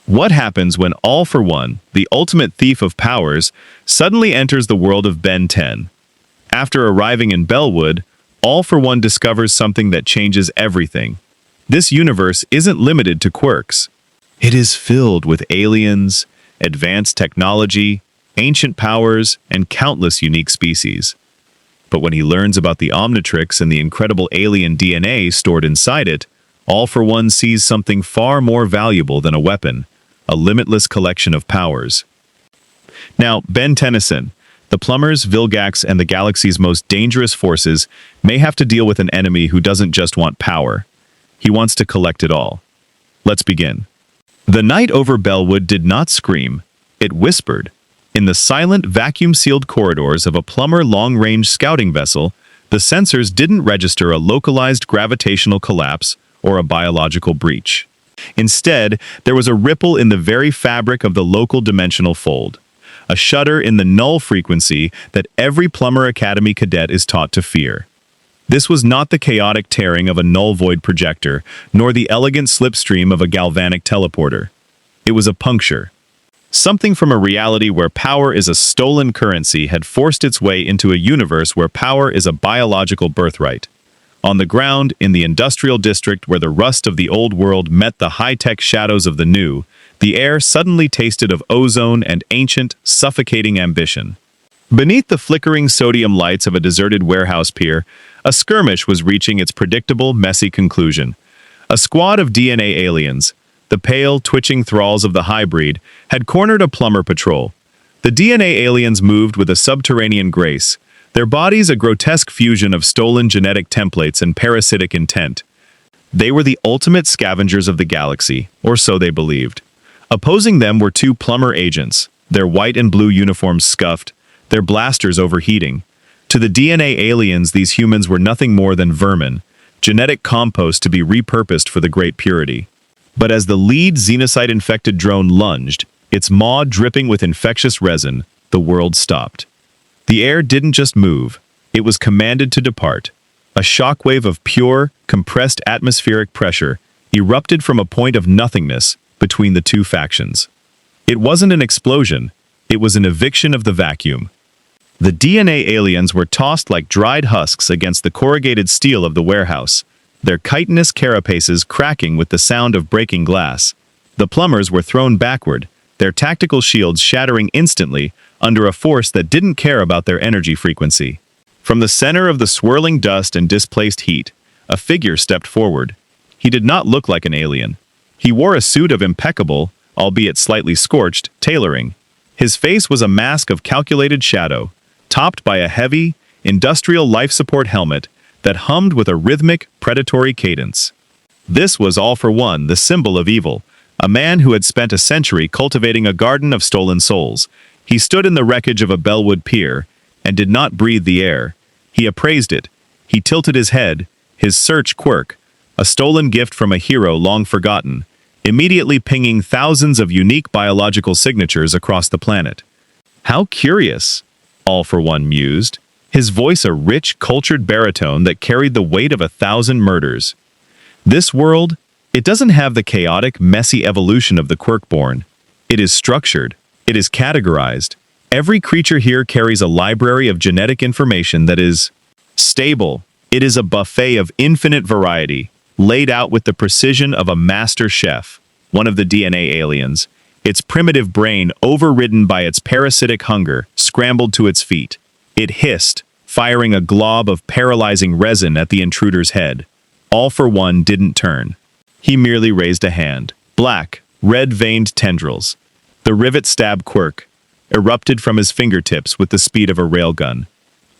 What happens when All for One, the ultimate thief of powers, suddenly enters the world of Ben 10? After arriving in Bellwood, All for One discovers something that changes everything. This universe isn't limited to quirks. It is filled with aliens, advanced technology, ancient powers, and countless unique species. But when he learns about the Omnitrix and the incredible alien DNA stored inside it, All for One sees something far more valuable than a weapon, a limitless collection of powers. Now, Ben Tennyson, the Plumbers, Vilgax, and the galaxy's most dangerous forces may have to deal with an enemy who doesn't just want power. He wants to collect it all. Let's begin. The night over Bellwood did not scream, it whispered. In the silent, vacuum-sealed corridors of a plumber long-range scouting vessel, the sensors didn't register a localized gravitational collapse or a biological breach. Instead, there was a ripple in the very fabric of the local dimensional fold, a shudder in the null frequency that every Plumber Academy cadet is taught to fear. This was not the chaotic tearing of a null-void projector, nor the elegant slipstream of a galvanic teleporter. It was a puncture. Something from a reality where power is a stolen currency had forced its way into a universe where power is a biological birthright. On the ground, in the industrial district where the rust of the old world met the high-tech shadows of the new, the air suddenly tasted of ozone and ancient, suffocating ambition. Beneath the flickering sodium lights of a deserted warehouse pier, a skirmish was reaching its predictable, messy conclusion. A squad of DNA aliens, the pale, twitching thralls of the hybrid, had cornered a plumber patrol. The DNA aliens moved with a subterranean grace, their bodies a grotesque fusion of stolen genetic templates and parasitic intent. They were the ultimate scavengers of the galaxy, or so they believed. Opposing them were two plumber agents, their white and blue uniforms scuffed, their blasters overheating. To the DNA aliens, these humans were nothing more than vermin, genetic compost to be repurposed for the Great Purity. But as the lead xenocyte-infected drone lunged, its maw dripping with infectious resin, the world stopped. The air didn't just move, it was commanded to depart. A shockwave of pure, compressed atmospheric pressure erupted from a point of nothingness between the two factions. It wasn't an explosion, it was an eviction of the vacuum. The DNA aliens were tossed like dried husks against the corrugated steel of the warehouse, their chitinous carapaces cracking with the sound of breaking glass. The plumbers were thrown backward, their tactical shields shattering instantly under a force that didn't care about their energy frequency. From the center of the swirling dust and displaced heat, a figure stepped forward. He did not look like an alien. He wore a suit of impeccable, albeit slightly scorched, tailoring. His face was a mask of calculated shadow, topped by a heavy, industrial life support helmet that hummed with a rhythmic, predatory cadence. This was All for One, the symbol of evil, a man who had spent a century cultivating a garden of stolen souls. He stood in the wreckage of a Bellwood pier and did not breathe the air. He appraised it. He tilted his head, his search quirk, a stolen gift from a hero long forgotten, immediately pinging thousands of unique biological signatures across the planet. How curious, All for One mused, his voice a rich, cultured baritone that carried the weight of 1,000 murders. This world, it doesn't have the chaotic, messy evolution of the quirk-born. It is structured. It is categorized. Every creature here carries a library of genetic information that is stable. It is a buffet of infinite variety, laid out with the precision of a master chef. One of the DNA aliens, its primitive brain overridden by its parasitic hunger, scrambled to its feet. It hissed, firing a glob of paralyzing resin at the intruder's head. All for One didn't turn. He merely raised a hand. Black, red-veined tendrils. The rivet stab quirk erupted from his fingertips with the speed of a railgun.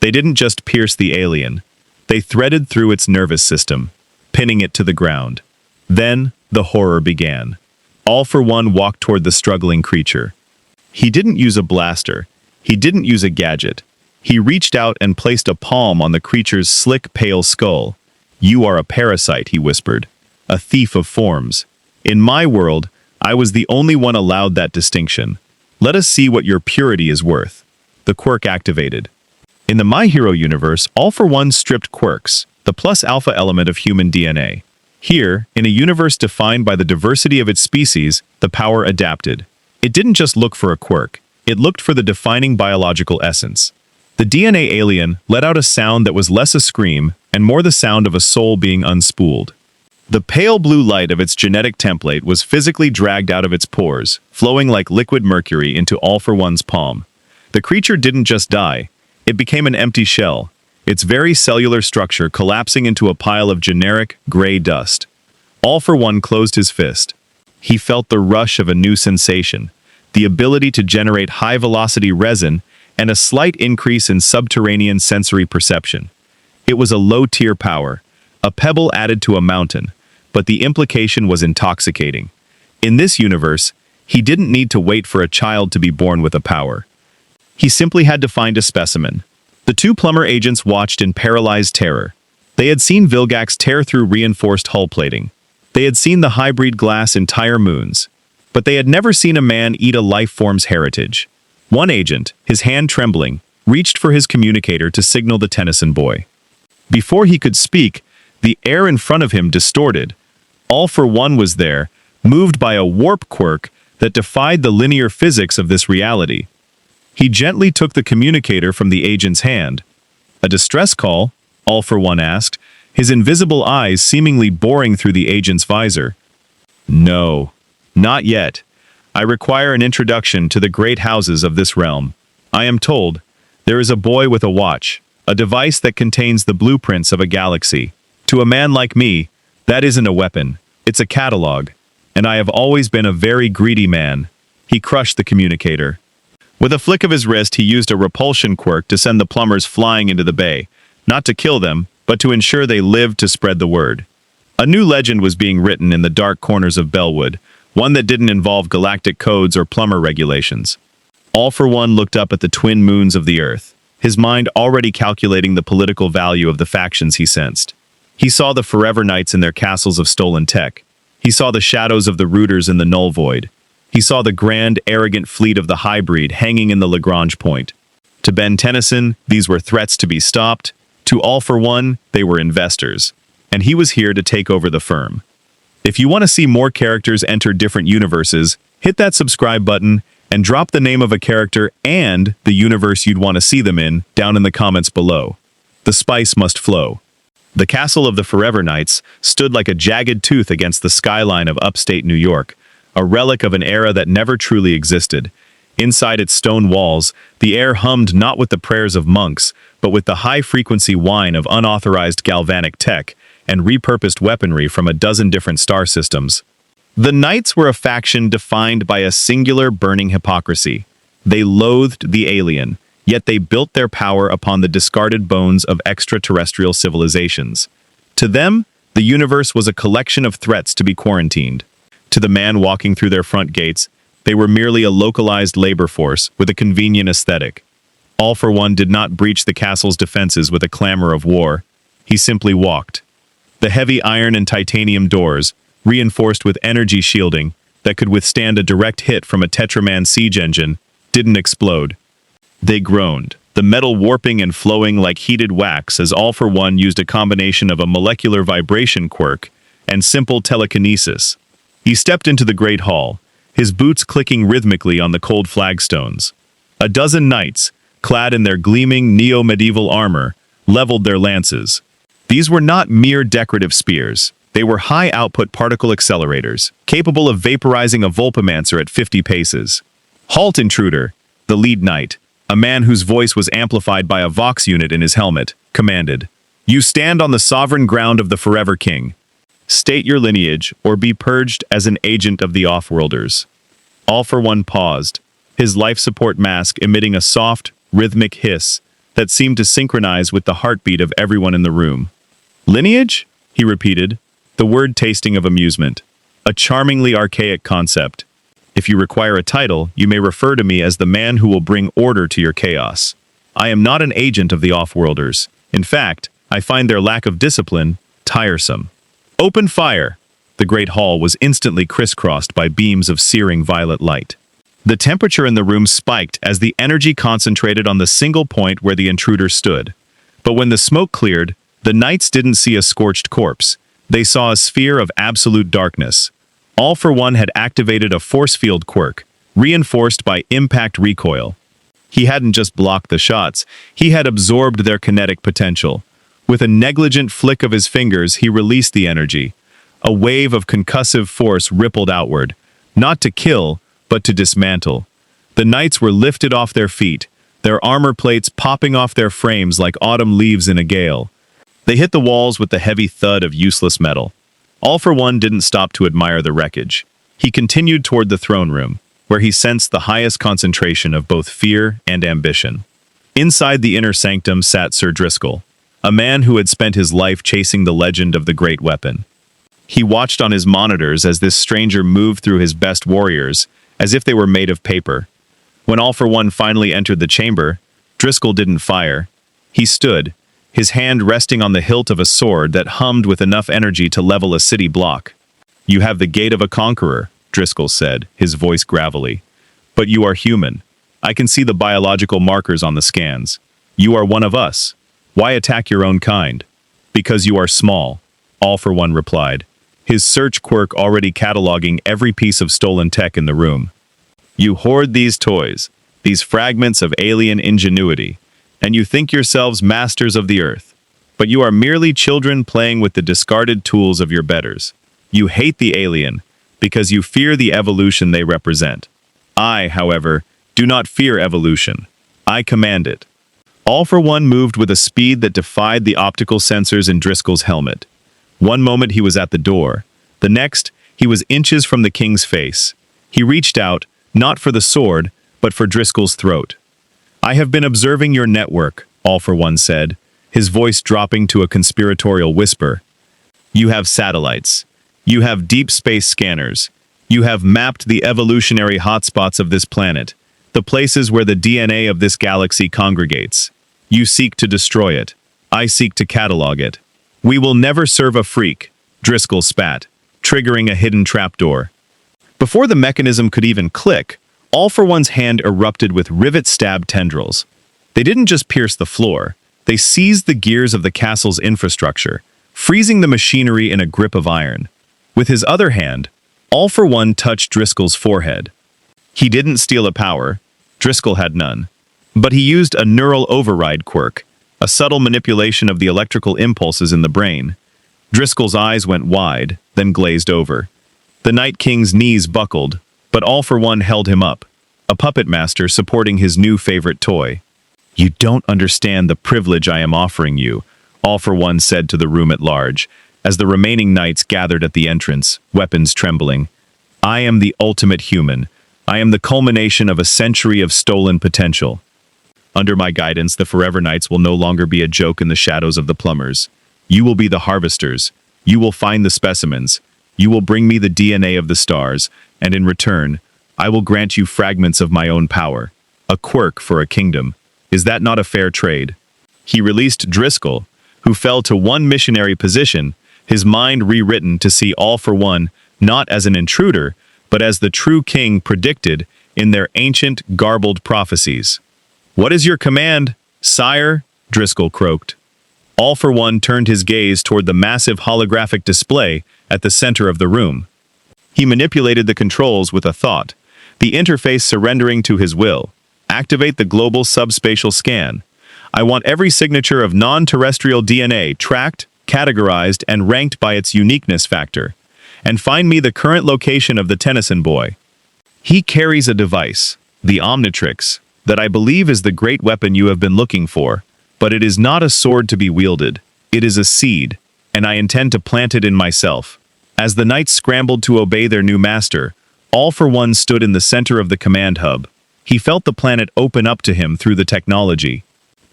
They didn't just pierce the alien. They threaded through its nervous system, pinning it to the ground. Then, the horror began. All for One walked toward the struggling creature. He didn't use a blaster. He didn't use a gadget. He reached out and placed a palm on the creature's slick, pale skull. "You are a parasite," he whispered. "A thief of forms. In my world, I was the only one allowed that distinction. Let us see what your purity is worth." The quirk activated. In the My Hero universe, All for One stripped quirks, the plus alpha element of human DNA. Here, in a universe defined by the diversity of its species, the power adapted. It didn't just look for a quirk, it looked for the defining biological essence. The DNA alien let out a sound that was less a scream and more the sound of a soul being unspooled. The pale blue light of its genetic template was physically dragged out of its pores, flowing like liquid mercury into All for One's palm. The creature didn't just die, it became an empty shell, its very cellular structure collapsing into a pile of generic, gray dust. All for One closed his fist. He felt the rush of a new sensation, the ability to generate high-velocity resin and a slight increase in subterranean sensory perception. It was a low-tier power, a pebble added to a mountain, but the implication was intoxicating. In this universe, he didn't need to wait for a child to be born with a power. He simply had to find a specimen. The two plumber agents watched in paralyzed terror. They had seen Vilgax tear through reinforced hull plating. They had seen the hybrid glass entire moons. But they had never seen a man eat a life form's heritage. One agent, his hand trembling, reached for his communicator to signal the Tennyson boy. Before he could speak, the air in front of him distorted. All for One was there, moved by a warp quirk that defied the linear physics of this reality. He gently took the communicator from the agent's hand. "A distress call?" All for One asked, his invisible eyes seemingly boring through the agent's visor. "No, not yet. I require an introduction to the great houses of this realm. I am told there is a boy with a watch, a device that contains the blueprints of a galaxy. To a man like me, that isn't a weapon, it's a catalog. And I have always been a very greedy man." He crushed the communicator. With a flick of his wrist, he used a repulsion quirk to send the plumbers flying into the bay, not to kill them, but to ensure they lived to spread the word. A new legend was being written in the dark corners of Bellwood, one that didn't involve galactic codes or plumber regulations. All for One looked up at the twin moons of the Earth, his mind already calculating the political value of the factions he sensed. He saw the Forever Knights in their castles of stolen tech. He saw the shadows of the Rooters in the Null Void. He saw the grand, arrogant fleet of the Hybrid hanging in the Lagrange point. To Ben Tennyson, these were threats to be stopped. To All for One, they were investors. And he was here to take over the firm. If you want to see more characters enter different universes, hit that subscribe button and drop the name of a character and the universe you'd want to see them in down in the comments below. The spice must flow. The castle of the Forever Knights stood like a jagged tooth against the skyline of upstate New York, a relic of an era that never truly existed. Inside its stone walls, the air hummed not with the prayers of monks, but with the high-frequency whine of unauthorized galvanic tech and repurposed weaponry from a dozen different star systems. The Knights were a faction defined by a singular burning hypocrisy. They loathed the alien, yet they built their power upon the discarded bones of extraterrestrial civilizations. To them, the universe was a collection of threats to be quarantined. To the man walking through their front gates, they were merely a localized labor force with a convenient aesthetic. All for One did not breach the castle's defenses with a clamor of war. He simply walked. The heavy iron and titanium doors, reinforced with energy shielding that could withstand a direct hit from a Tetraman siege engine, didn't explode. They groaned, the metal warping and flowing like heated wax as All for One used a combination of a molecular vibration quirk and simple telekinesis. He stepped into the great hall, his boots clicking rhythmically on the cold flagstones. A dozen knights, clad in their gleaming neo-medieval armor, leveled their lances. These were not mere decorative spears. They were high-output particle accelerators, capable of vaporizing a Volpomancer at 50 paces. "Halt, intruder!" The lead knight, a man whose voice was amplified by a Vox unit in his helmet, commanded. "You stand on the sovereign ground of the Forever King. State your lineage, or be purged as an agent of the Offworlders." All for One paused, his life support mask emitting a soft, rhythmic hiss that seemed to synchronize with the heartbeat of everyone in the room. "Lineage?" he repeated, the word tasting of amusement. "A charmingly archaic concept. If you require a title, you may refer to me as the man who will bring order to your chaos. I am not an agent of the Offworlders. In fact, I find their lack of discipline tiresome." "Open fire!" The great hall was instantly crisscrossed by beams of searing violet light. The temperature in the room spiked as the energy concentrated on the single point where the intruder stood. But when the smoke cleared, the knights didn't see a scorched corpse. They saw a sphere of absolute darkness. All for One had activated a force field quirk, reinforced by impact recoil. He hadn't just blocked the shots, he had absorbed their kinetic potential. With a negligent flick of his fingers, he released the energy. A wave of concussive force rippled outward, not to kill, but to dismantle. The knights were lifted off their feet, their armor plates popping off their frames like autumn leaves in a gale. They hit the walls with the heavy thud of useless metal. All for One didn't stop to admire the wreckage. He continued toward the throne room, where he sensed the highest concentration of both fear and ambition. Inside the inner sanctum sat Sir Driscoll, a man who had spent his life chasing the legend of the great weapon. He watched on his monitors as this stranger moved through his best warriors, as if they were made of paper. When All for One finally entered the chamber, Driscoll didn't fire. He stood, his hand resting on the hilt of a sword that hummed with enough energy to level a city block. "You have the gait of a conqueror," Driscoll said, his voice gravelly. "But you are human. I can see the biological markers on the scans. You are one of us. Why attack your own kind?" "Because you are small," All for One replied, his search quirk already cataloging every piece of stolen tech in the room. "You hoard these toys, these fragments of alien ingenuity, and you think yourselves masters of the earth. But you are merely children playing with the discarded tools of your betters. You hate the alien, because you fear the evolution they represent. I, however, do not fear evolution. I command it." All for One moved with a speed that defied the optical sensors in Driscoll's helmet. One moment he was at the door. The next, he was inches from the king's face. He reached out, not for the sword, but for Driscoll's throat. "I have been observing your network," All for One said, his voice dropping to a conspiratorial whisper. "You have satellites. You have deep space scanners. You have mapped the evolutionary hotspots of this planet, the places where the DNA of this galaxy congregates. You seek to destroy it. I seek to catalog it. We will never serve a freak," Driscoll spat, triggering a hidden trapdoor. Before the mechanism could even click, All for One's hand erupted with rivet-stabbed tendrils. They didn't just pierce the floor, they seized the gears of the castle's infrastructure, freezing the machinery in a grip of iron. With his other hand, All for One touched Driscoll's forehead. He didn't steal a power, Driscoll had none, but he used a neural override quirk, a subtle manipulation of the electrical impulses in the brain. Driscoll's eyes went wide, then glazed over. The Night King's knees buckled, but All for One held him up, a puppet master supporting his new favorite toy. "You don't understand the privilege I am offering you," All for One said to the room at large, as the remaining knights gathered at the entrance, weapons trembling. "I am the ultimate human. I am the culmination of a century of stolen potential. Under my guidance, the Forever Knights will no longer be a joke in the shadows of the Plumbers. You will be the harvesters. You will find the specimens. You will bring me the DNA of the stars, and in return, I will grant you fragments of my own power. A quirk for a kingdom. Is that not a fair trade?" He released Driscoll, who fell to one missionary position, his mind rewritten to see All for One not as an intruder, but as the true king predicted in their ancient, garbled prophecies. "What is your command, sire?" Driscoll croaked. All for One turned his gaze toward the massive holographic display at the center of the room. He manipulated the controls with a thought, the interface surrendering to his will. "Activate the global subspatial scan. I want every signature of non-terrestrial DNA tracked, categorized, and ranked by its uniqueness factor. And find me the current location of the Tennyson boy. He carries a device, the Omnitrix, that I believe is the great weapon you have been looking for, but it is not a sword to be wielded. It is a seed, and I intend to plant it in myself." As the knights scrambled to obey their new master, All for One stood in the center of the command hub. He felt the planet open up to him through the technology.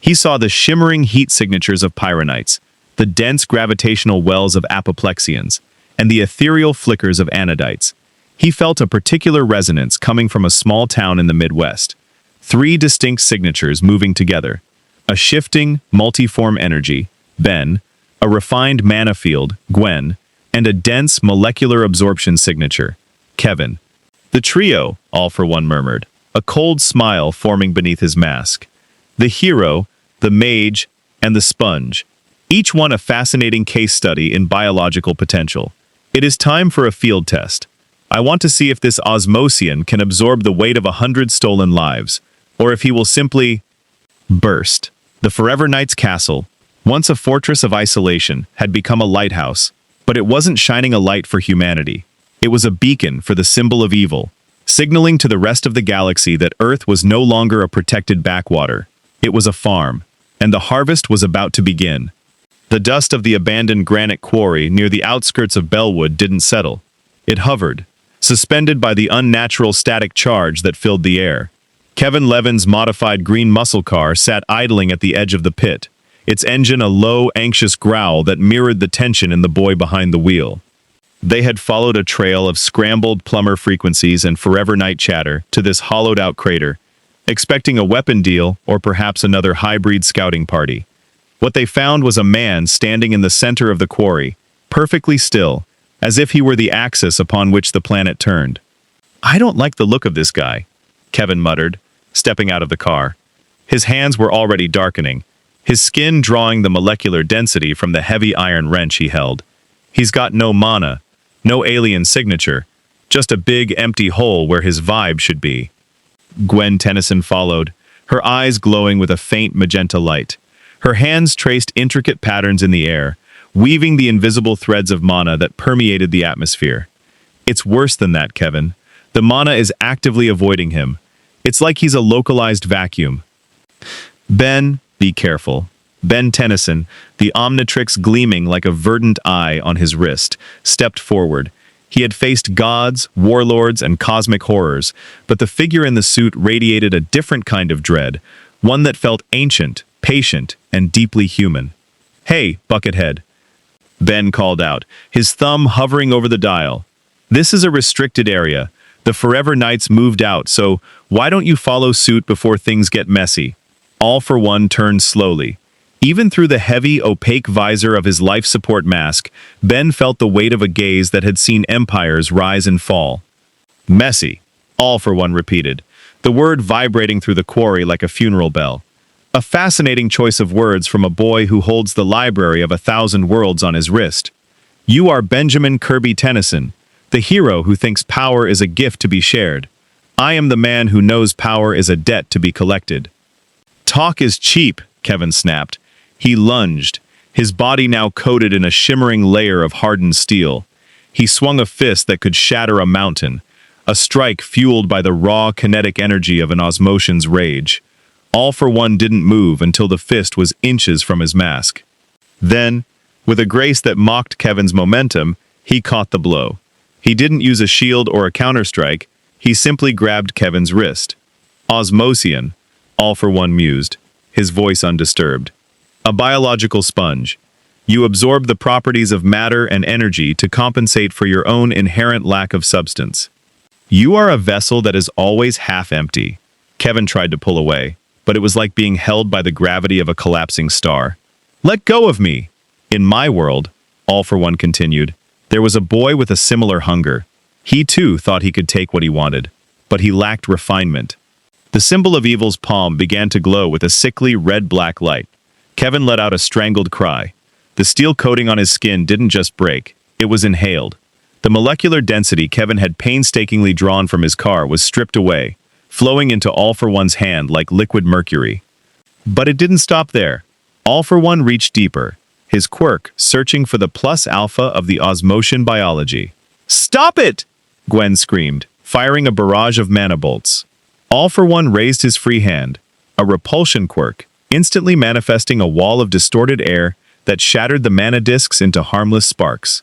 He saw the shimmering heat signatures of pyronites, the dense gravitational wells of apoplexians, and the ethereal flickers of anodites. He felt a particular resonance coming from a small town in the Midwest. 3 distinct signatures moving together. A shifting, multiform energy, Ben, a refined mana field, Gwen, and a dense molecular absorption signature, Kevin. "The trio," All for One murmured, a cold smile forming beneath his mask. "The hero, the mage, and the sponge. each one a fascinating case study in biological potential. It is time for a field test. I want to see if this Osmosian can absorb the weight of 100 stolen lives, or if he will simply burst. The Forever Knight's castle, once a fortress of isolation, had become a lighthouse, but it wasn't shining a light for humanity. It was a beacon for the symbol of evil, signaling to the rest of the galaxy that Earth was no longer a protected backwater. It was a farm, and the harvest was about to begin. The dust of the abandoned granite quarry near the outskirts of Bellwood didn't settle. It hovered, suspended by the unnatural static charge that filled the air. Kevin Levin's modified green muscle car sat idling at the edge of the pit, its engine a low, anxious growl that mirrored the tension in the boy behind the wheel. They had followed a trail of scrambled plumber frequencies and Forever Night chatter to this hollowed-out crater, expecting a weapon deal or perhaps another hybrid scouting party. What they found was a man standing in the center of the quarry, perfectly still, as if he were the axis upon which the planet turned. "I don't like the look of this guy," Kevin muttered, stepping out of the car. His hands were already darkening, his skin drawing the molecular density from the heavy iron wrench he held. He's got no mana, no alien signature, just a big empty hole where his vibe should be. Gwen Tennyson followed, her eyes glowing with a faint magenta light. Her hands traced intricate patterns in the air, weaving the invisible threads of mana that permeated the atmosphere. "It's worse than that, Kevin. The mana is actively avoiding him. It's like he's a localized vacuum." "Ben, be careful." Ben Tennyson, the Omnitrix gleaming like a verdant eye on his wrist, stepped forward. He had faced gods, warlords, and cosmic horrors, but the figure in the suit radiated a different kind of dread, one that felt ancient, patient, and deeply human. "Hey, Buckethead," Ben called out, his thumb hovering over the dial. "This is a restricted area. The Forever Knights moved out, so why don't you follow suit before things get messy?" All for One turned slowly. Even through the heavy, opaque visor of his life support mask, Ben felt the weight of a gaze that had seen empires rise and fall. "Messy," All for One repeated, the word vibrating through the quarry like a funeral bell. A fascinating choice of words from a boy who holds the library of 1,000 worlds on his wrist. "You are Benjamin Kirby Tennyson, the hero who thinks power is a gift to be shared. I am the man who knows power is a debt to be collected." "Talk is cheap," Kevin snapped. He lunged, his body now coated in a shimmering layer of hardened steel. He swung a fist that could shatter a mountain, a strike fueled by the raw kinetic energy of an Osmosian's rage. All for One didn't move until the fist was inches from his mask. Then, with a grace that mocked Kevin's momentum, he caught the blow. He didn't use a shield or a counterstrike, he simply grabbed Kevin's wrist. "Osmosian," All for One mused, his voice undisturbed. "A biological sponge. You absorb the properties of matter and energy to compensate for your own inherent lack of substance. You are a vessel that is always half empty." Kevin tried to pull away, but it was like being held by the gravity of a collapsing star. "Let go of me!" "In my world," All for One continued, "there was a boy with a similar hunger. He too thought he could take what he wanted, but he lacked refinement." The symbol of evil's palm began to glow with a sickly red-black light. Kevin let out a strangled cry. The steel coating on his skin didn't just break, it was inhaled. The molecular density Kevin had painstakingly drawn from his car was stripped away, flowing into All for One's hand like liquid mercury. But it didn't stop there. All for One reached deeper, his quirk searching for the plus alpha of the Osmosian biology. "Stop it!" Gwen screamed, firing a barrage of mana bolts. All for One raised his free hand, a repulsion quirk, instantly manifesting a wall of distorted air that shattered the mana discs into harmless sparks.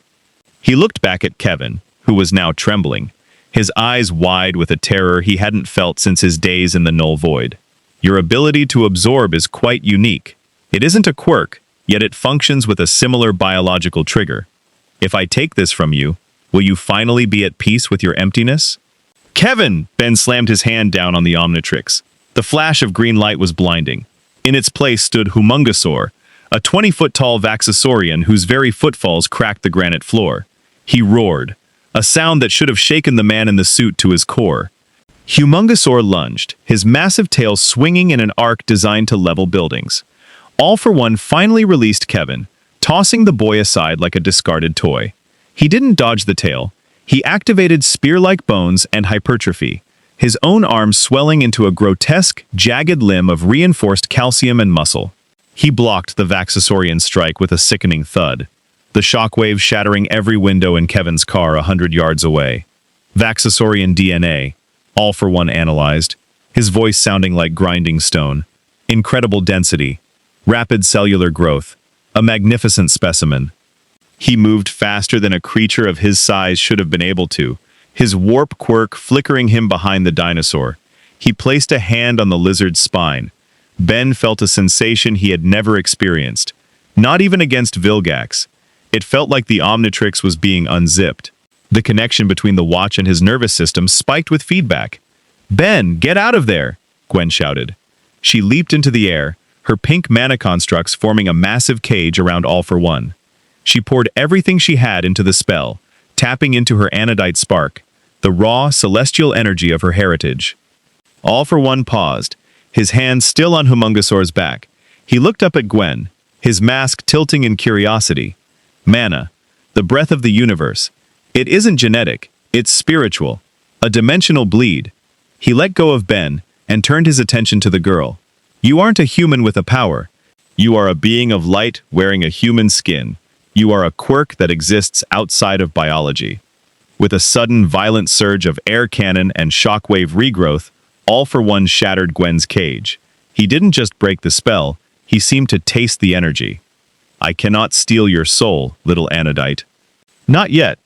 He looked back at Kevin, who was now trembling, his eyes wide with a terror he hadn't felt since his days in the null void. "Your ability to absorb is quite unique. It isn't a quirk, yet it functions with a similar biological trigger. If I take this from you, will you finally be at peace with your emptiness?" "Kevin!" Ben slammed his hand down on the Omnitrix. The flash of green light was blinding. In its place stood Humungosaur, a 20-foot-tall Vaxasaurian whose very footfalls cracked the granite floor. He roared, a sound that should have shaken the man in the suit to his core. Humungosaur lunged, his massive tail swinging in an arc designed to level buildings. All for One finally released Kevin, tossing the boy aside like a discarded toy. He didn't dodge the tail. He activated spear-like bones and hypertrophy, his own arms swelling into a grotesque, jagged limb of reinforced calcium and muscle. He blocked the Vaxasaurian strike with a sickening thud, the shockwave shattering every window in Kevin's car 100 yards away. Vaxasaurian DNA, All for One analyzed, his voice sounding like grinding stone. Incredible density, rapid cellular growth, a magnificent specimen. He moved faster than a creature of his size should have been able to, his warp quirk flickering him behind the dinosaur. He placed a hand on the lizard's spine. Ben felt a sensation he had never experienced, not even against Vilgax. It felt like the Omnitrix was being unzipped. The connection between the watch and his nervous system spiked with feedback. "Ben, get out of there!" Gwen shouted. She leaped into the air, her pink mana constructs forming a massive cage around All for One. She poured everything she had into the spell, tapping into her anodite spark, the raw, celestial energy of her heritage. All for One paused, his hand still on Humungosaur's back. He looked up at Gwen, his mask tilting in curiosity. Mana, the breath of the universe. It isn't genetic, it's spiritual. A dimensional bleed. He let go of Ben and turned his attention to the girl. You aren't a human with a power. You are a being of light wearing a human skin. You are a quirk that exists outside of biology. With a sudden, violent surge of air cannon and shockwave regrowth, All for One shattered Gwen's cage. He didn't just break the spell, he seemed to taste the energy. I cannot steal your soul, little anodite. Not yet.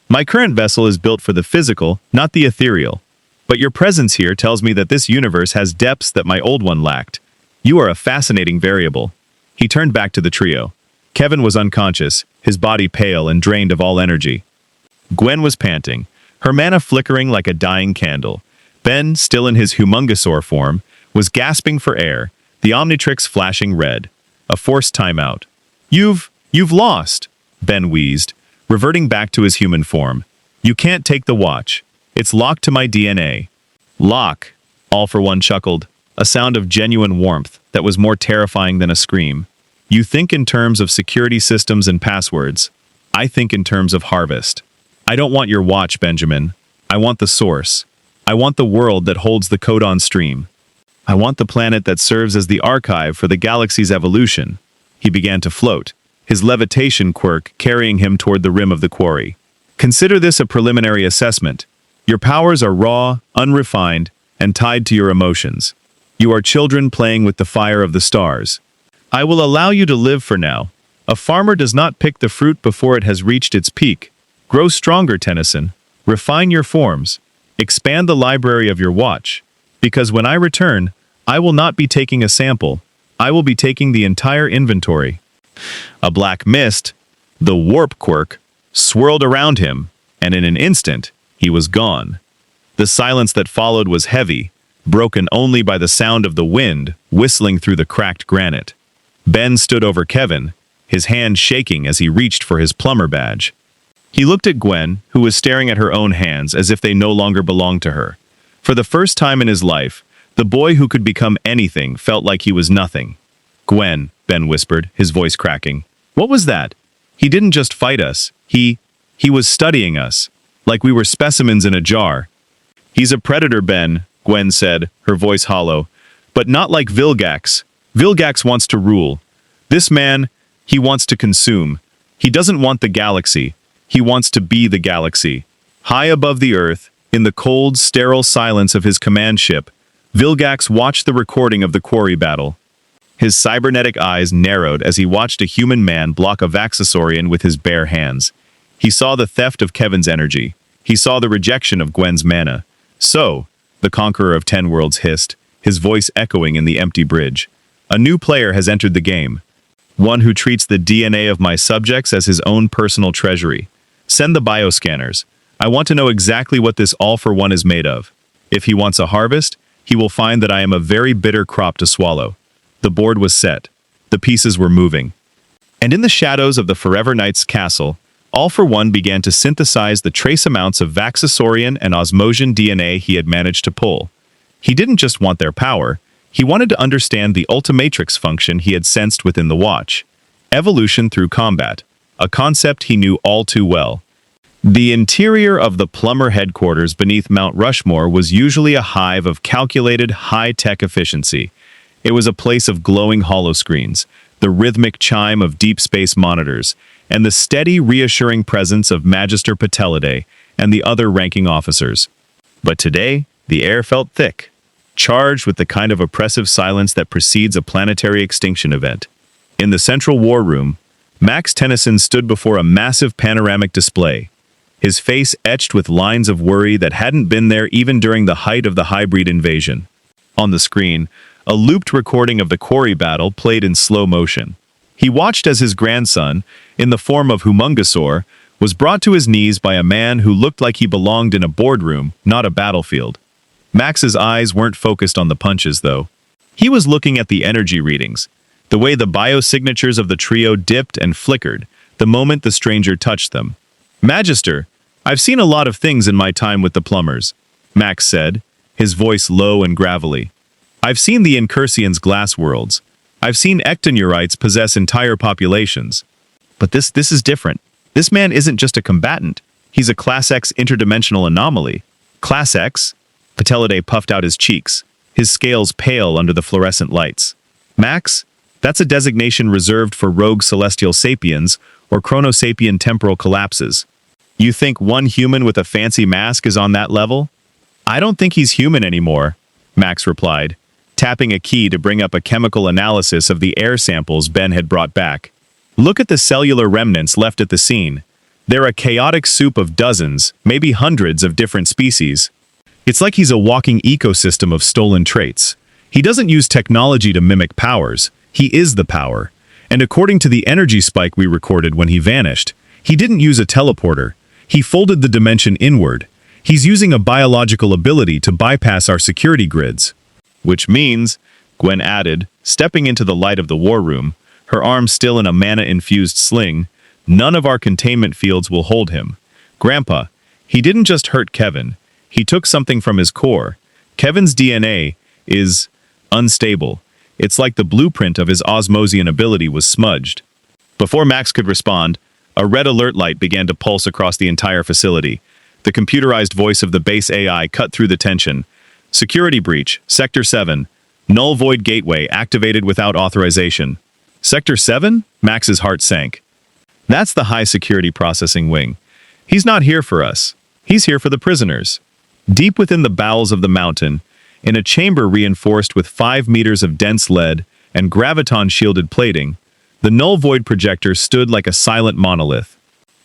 My current vessel is built for the physical, not the ethereal. But your presence here tells me that this universe has depths that my old one lacked. You are a fascinating variable. He turned back to the trio. Kevin was unconscious, his body pale and drained of all energy. Gwen was panting, her mana flickering like a dying candle. Ben, still in his humungosaur form, was gasping for air, the Omnitrix flashing red. A forced timeout. You've lost, Ben wheezed, reverting back to his human form. You can't take the watch. It's locked to my DNA. Lock, All for One chuckled, a sound of genuine warmth that was more terrifying than a scream. You think in terms of security systems and passwords. I think in terms of harvest. I don't want your watch, Benjamin. I want the source. I want the world that holds the codon stream. I want the planet that serves as the archive for the galaxy's evolution. He began to float, his levitation quirk carrying him toward the rim of the quarry. Consider this a preliminary assessment. Your powers are raw, unrefined, and tied to your emotions. You are children playing with the fire of the stars. I will allow you to live for now. A farmer does not pick the fruit before it has reached its peak. Grow stronger, Tennyson. Refine your forms. Expand the library of your watch. Because when I return, I will not be taking a sample. I will be taking the entire inventory. A black mist, the warp quirk, swirled around him, and in an instant, he was gone. The silence that followed was heavy, broken only by the sound of the wind whistling through the cracked granite. Ben stood over Kevin, his hand shaking as he reached for his plumber badge. He looked at Gwen, who was staring at her own hands as if they no longer belonged to her. For the first time in his life, the boy who could become anything felt like he was nothing. Gwen, Ben whispered, his voice cracking. What was that? He didn't just fight us. He was studying us, like we were specimens in a jar. He's a predator, Ben, Gwen said, her voice hollow. But not like Vilgax. Vilgax wants to rule. This man, he wants to consume. He doesn't want the galaxy. He wants to be the galaxy. High above the earth, in the cold, sterile silence of his command ship, Vilgax watched the recording of the quarry battle. His cybernetic eyes narrowed as he watched a human man block a Vaxasaurian with his bare hands. He saw the theft of Kevin's energy. He saw the rejection of Gwen's mana. So, the Conqueror of 10 Worlds hissed, his voice echoing in the empty bridge. A new player has entered the game. One who treats the DNA of my subjects as his own personal treasury. Send the bioscanners. I want to know exactly what this All for One is made of. If he wants a harvest, he will find that I am a very bitter crop to swallow. The board was set. The pieces were moving. And in the shadows of the Forever Knight's castle, All for One began to synthesize the trace amounts of Vaxasaurian and Osmosian DNA he had managed to pull. He didn't just want their power, he wanted to understand the Ultimatrix function he had sensed within the watch. Evolution through combat, a concept he knew all too well. The interior of the Plumber headquarters beneath Mount Rushmore was usually a hive of calculated, high-tech efficiency. It was a place of glowing holoscreens, the rhythmic chime of deep space monitors, and the steady, reassuring presence of Magister Patellidae and the other ranking officers. But today, the air felt thick, charged with the kind of oppressive silence that precedes a planetary extinction event. In the central war room, Max Tennyson stood before a massive panoramic display, his face etched with lines of worry that hadn't been there even during the height of the hybrid invasion. On the screen, a looped recording of the quarry battle played in slow motion. He watched as his grandson, in the form of Humungosaur, was brought to his knees by a man who looked like he belonged in a boardroom, not a battlefield. Max's eyes weren't focused on the punches, though. He was looking at the energy readings, the way the biosignatures of the trio dipped and flickered the moment the stranger touched them. "Magister, I've seen a lot of things in my time with the Plumbers," Max said, his voice low and gravelly. "I've seen the Incursion's glass worlds. I've seen ectonurites possess entire populations. But this is different. This man isn't just a combatant. He's a Class X interdimensional anomaly." "Class X?" Patellidae puffed out his cheeks, his scales pale under the fluorescent lights. "Max, that's a designation reserved for rogue celestial sapiens or chronosapien temporal collapses. You think one human with a fancy mask is on that level?" "I don't think he's human anymore," Max replied, tapping a key to bring up a chemical analysis of the air samples Ben had brought back. "Look at the cellular remnants left at the scene. They're a chaotic soup of dozens, maybe hundreds of different species. It's like he's a walking ecosystem of stolen traits. He doesn't use technology to mimic powers. He is the power. And according to the energy spike we recorded when he vanished, he didn't use a teleporter. He folded the dimension inward. He's using a biological ability to bypass our security grids." "Which means," Gwen added, stepping into the light of the war room, her arm still in a mana-infused sling, "none of our containment fields will hold him. Grandpa, he didn't just hurt Kevin. He took something from his core. Kevin's DNA is unstable. It's like the blueprint of his Osmosian ability was smudged." Before Max could respond, a red alert light began to pulse across the entire facility. The computerized voice of the base AI cut through the tension. "Security breach, Sector 7. Null void gateway activated without authorization." "Sector 7? Max's heart sank. "That's the high security processing wing. He's not here for us. He's here for the prisoners." Deep within the bowels of the mountain, in a chamber reinforced with 5 meters of dense lead and graviton-shielded plating, the null void projector stood like a silent monolith.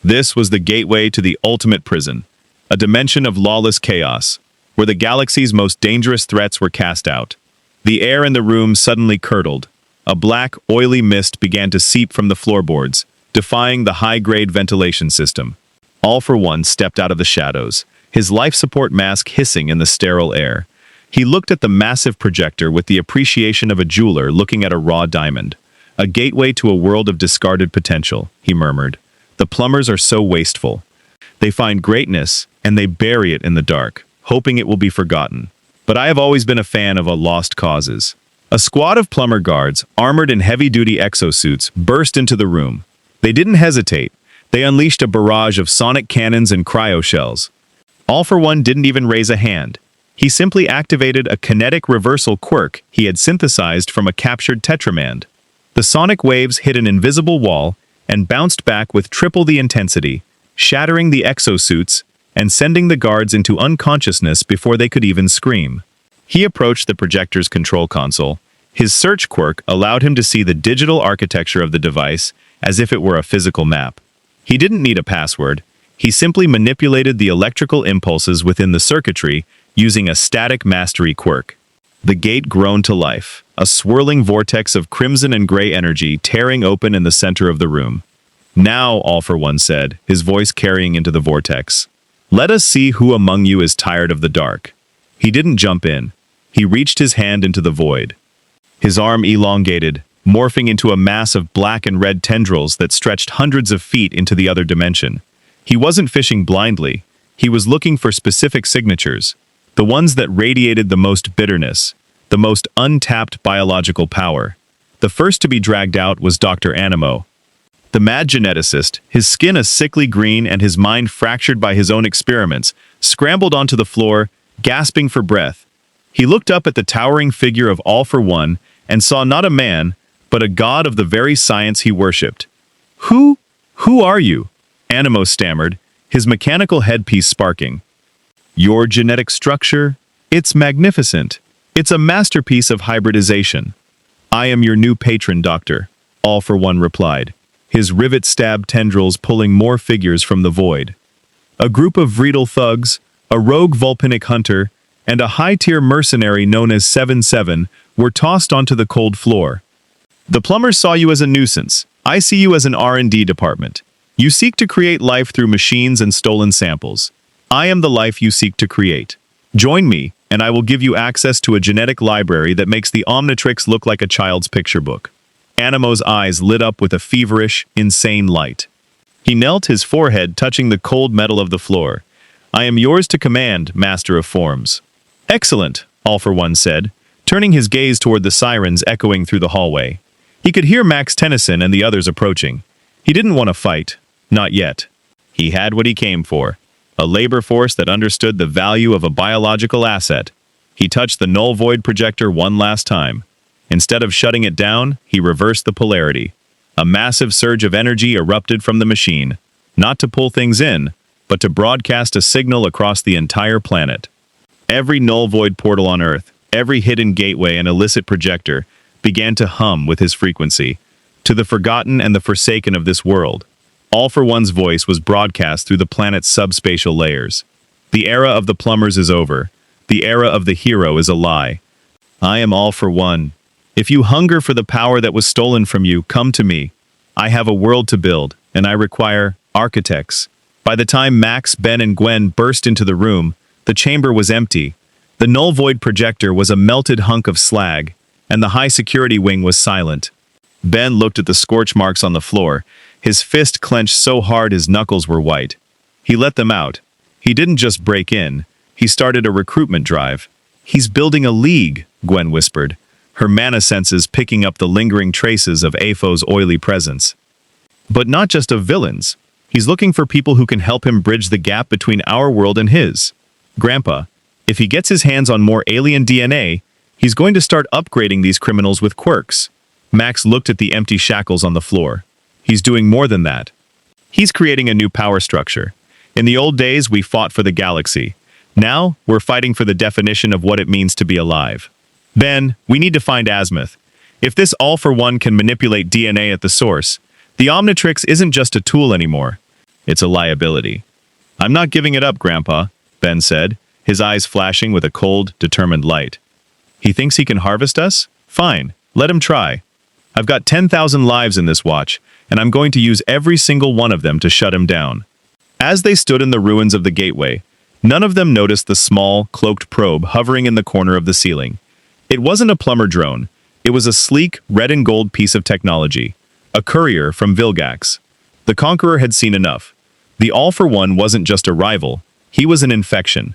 This was the gateway to the ultimate prison, a dimension of lawless chaos, where the galaxy's most dangerous threats were cast out. The air in the room suddenly curdled. A black, oily mist began to seep from the floorboards, defying the high-grade ventilation system. All for One stepped out of the shadows, his life support mask hissing in the sterile air. He looked at the massive projector with the appreciation of a jeweler looking at a raw diamond. "A gateway to a world of discarded potential," he murmured. "The Plumbers are so wasteful. They find greatness, and they bury it in the dark, hoping it will be forgotten. But I have always been a fan of lost causes." A squad of Plumber guards, armored in heavy-duty exosuits, burst into the room. They didn't hesitate. They unleashed a barrage of sonic cannons and cryo-shells. All for One didn't even raise a hand. He simply activated a kinetic reversal quirk he had synthesized from a captured Tetramand. The sonic waves hit an invisible wall and bounced back with triple the intensity, shattering the exosuits and sending the guards into unconsciousness before they could even scream. He approached the projector's control console. His search quirk allowed him to see the digital architecture of the device as if it were a physical map. He didn't need a password. He simply manipulated the electrical impulses within the circuitry using a static mastery quirk. The gate groaned to life, a swirling vortex of crimson and gray energy tearing open in the center of the room. "Now," All for One said, his voice carrying into the vortex, "let us see who among you is tired of the dark." He didn't jump in. He reached his hand into the void. His arm elongated, morphing into a mass of black and red tendrils that stretched hundreds of feet into the other dimension. He wasn't fishing blindly. He was looking for specific signatures, the ones that radiated the most bitterness, the most untapped biological power. The first to be dragged out was Dr. Animo, The mad geneticist, his skin a sickly green and his mind fractured by his own experiments, scrambled onto the floor, gasping for breath. He looked up at the towering figure of All for One and saw not a man, but a god of the very science he worshipped. Who are you?" Animo stammered, his mechanical headpiece sparking. "Your genetic structure? It's magnificent. It's a masterpiece of hybridization. I am your new patron, Doctor," All for One replied, his rivet-stabbed tendrils pulling more figures from the void. A group of Vreedle thugs, a rogue volpinic hunter, and a high-tier mercenary known as 7-7 were tossed onto the cold floor. "The Plumbers saw you as a nuisance. I see you as an R&D department. You seek to create life through machines and stolen samples. I am the life you seek to create. Join me, and I will give you access to a genetic library that makes the Omnitrix look like a child's picture book." Animo's eyes lit up with a feverish, insane light. He knelt, his forehead touching the cold metal of the floor. "I am yours to command, Master of Forms." "Excellent," All for One said, turning his gaze toward the sirens echoing through the hallway. He could hear Ben Tennyson and the others approaching. He didn't want to fight. Not yet. He had what he came for. A labor force that understood the value of a biological asset. He touched the null void projector one last time. Instead of shutting it down, he reversed the polarity. A massive surge of energy erupted from the machine, not to pull things in, but to broadcast a signal across the entire planet. Every null void portal on Earth, every hidden gateway and illicit projector, began to hum with his frequency. To the forgotten and the forsaken of this world, All for One's voice was broadcast through the planet's subspatial layers. The era of the Plumbers is over. The era of the hero is a lie. I am All for One. If you hunger for the power that was stolen from you, come to me. I have a world to build, and I require architects. By the time Max, Ben, and Gwen burst into the room, the chamber was empty. The null void projector was a melted hunk of slag, and the high-security wing was silent. Ben looked at the scorch marks on the floor, his fist clenched so hard his knuckles were white. He let them out. He didn't just break in, he started a recruitment drive. "He's building a league," Gwen whispered, her mana senses picking up the lingering traces of Apho's oily presence. "But not just of villains. He's looking for people who can help him bridge the gap between our world and his. Grandpa, if he gets his hands on more alien DNA, he's going to start upgrading these criminals with quirks." Max looked at the empty shackles on the floor. "He's doing more than that. He's creating a new power structure. In the old days, we fought for the galaxy. Now, we're fighting for the definition of what it means to be alive. Ben, we need to find Azimuth. If this All for One can manipulate DNA at the source, the Omnitrix isn't just a tool anymore. It's a liability." "I'm not giving it up, Grandpa," Ben said, his eyes flashing with a cold, determined light. "He thinks he can harvest us? Fine, let him try. I've got 10,000 lives in this watch, and I'm going to use every single one of them to shut him down." As they stood in the ruins of the gateway, none of them noticed the small, cloaked probe hovering in the corner of the ceiling. It wasn't a plumber drone. It was a sleek, red and gold piece of technology. A courier from Vilgax. The Conqueror had seen enough. The All for One wasn't just a rival. He was an infection.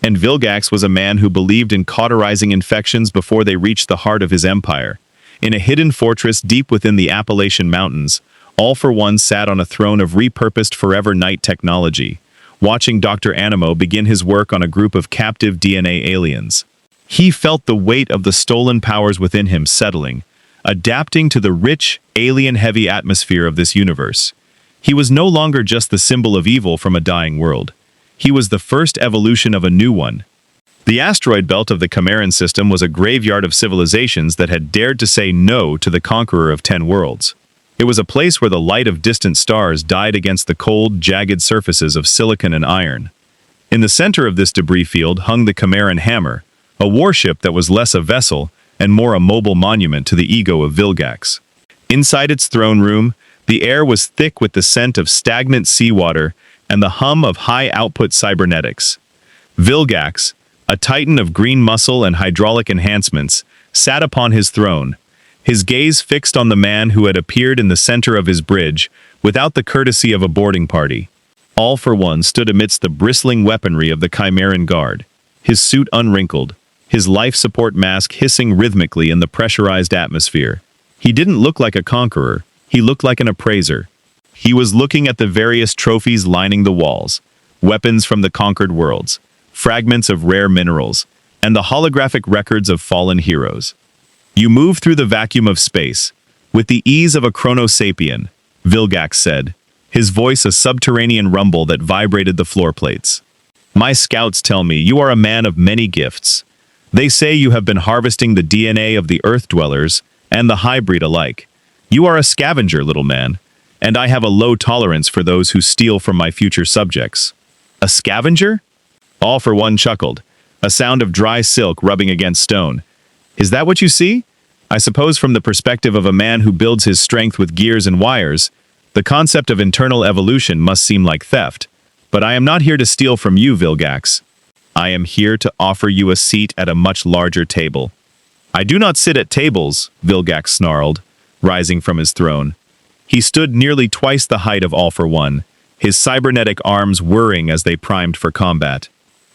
And Vilgax was a man who believed in cauterizing infections before they reached the heart of his empire. In a hidden fortress deep within the Appalachian Mountains, All for One sat on a throne of repurposed Forever Night technology, watching Dr. Animo begin his work on a group of captive DNA aliens. He felt the weight of the stolen powers within him settling, adapting to the rich, alien-heavy atmosphere of this universe. He was no longer just the symbol of evil from a dying world. He was the first evolution of a new one. The asteroid belt of the Chimeran system was a graveyard of civilizations that had dared to say no to the conqueror of 10 worlds. It was a place where the light of distant stars died against the cold, jagged surfaces of silicon and iron. In the center of this debris field hung the Chimeran hammer, a warship that was less a vessel and more a mobile monument to the ego of Vilgax. Inside its throne room, the air was thick with the scent of stagnant seawater and the hum of high-output cybernetics. Vilgax, a titan of green muscle and hydraulic enhancements, sat upon his throne, his gaze fixed on the man who had appeared in the center of his bridge without the courtesy of a boarding party. All for One stood amidst the bristling weaponry of the Chimeran Guard, his suit unwrinkled, his life support mask hissing rhythmically in the pressurized atmosphere. He didn't look like a conqueror, He looked like an appraiser. He was looking at the various trophies lining the walls, weapons from the conquered worlds, fragments of rare minerals, and the holographic records of fallen heroes. You move through the vacuum of space, with the ease of a chronosapien, Vilgax said, his voice a subterranean rumble that vibrated the floor plates. My scouts tell me you are a man of many gifts. They say you have been harvesting the DNA of the Earth dwellers and the hybrid alike. You are a scavenger, little man, and I have a low tolerance for those who steal from my future subjects. A scavenger? All for one chuckled, a sound of dry silk rubbing against stone. Is that what you see? I suppose from the perspective of a man who builds his strength with gears and wires, the concept of internal evolution must seem like theft. But I am not here to steal from you, Vilgax. I am here to offer you a seat at a much larger table. I do not sit at tables, Vilgax snarled, rising from his throne. He stood nearly twice the height of All for One, his cybernetic arms whirring as they primed for combat.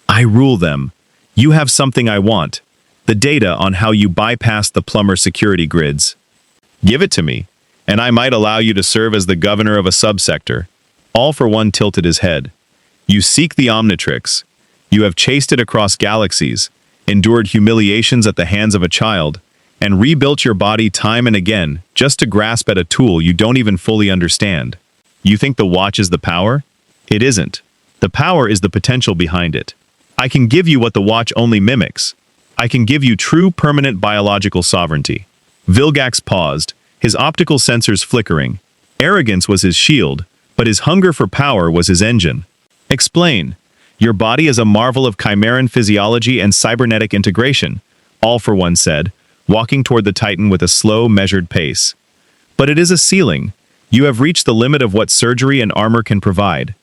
I rule them. You have something I want. The data on how you bypass the plumber security grids. Give it to me, and I might allow you to serve as the governor of a subsector. All for One tilted his head. You seek the Omnitrix. You have chased it across galaxies, endured humiliations at the hands of a child, and rebuilt your body time and again just to grasp at a tool you don't even fully understand. You think the watch is the power? It isn't. The power is the potential behind it. I can give you what the watch only mimics. I can give you true permanent biological sovereignty. Vilgax paused, his optical sensors flickering. Arrogance was his shield, but his hunger for power was his engine. Explain. Your body is a marvel of chimeran physiology and cybernetic integration, All for One said, walking toward the Titan with a slow, measured pace. But it is a ceiling. You have reached the limit of what surgery and armor can provide.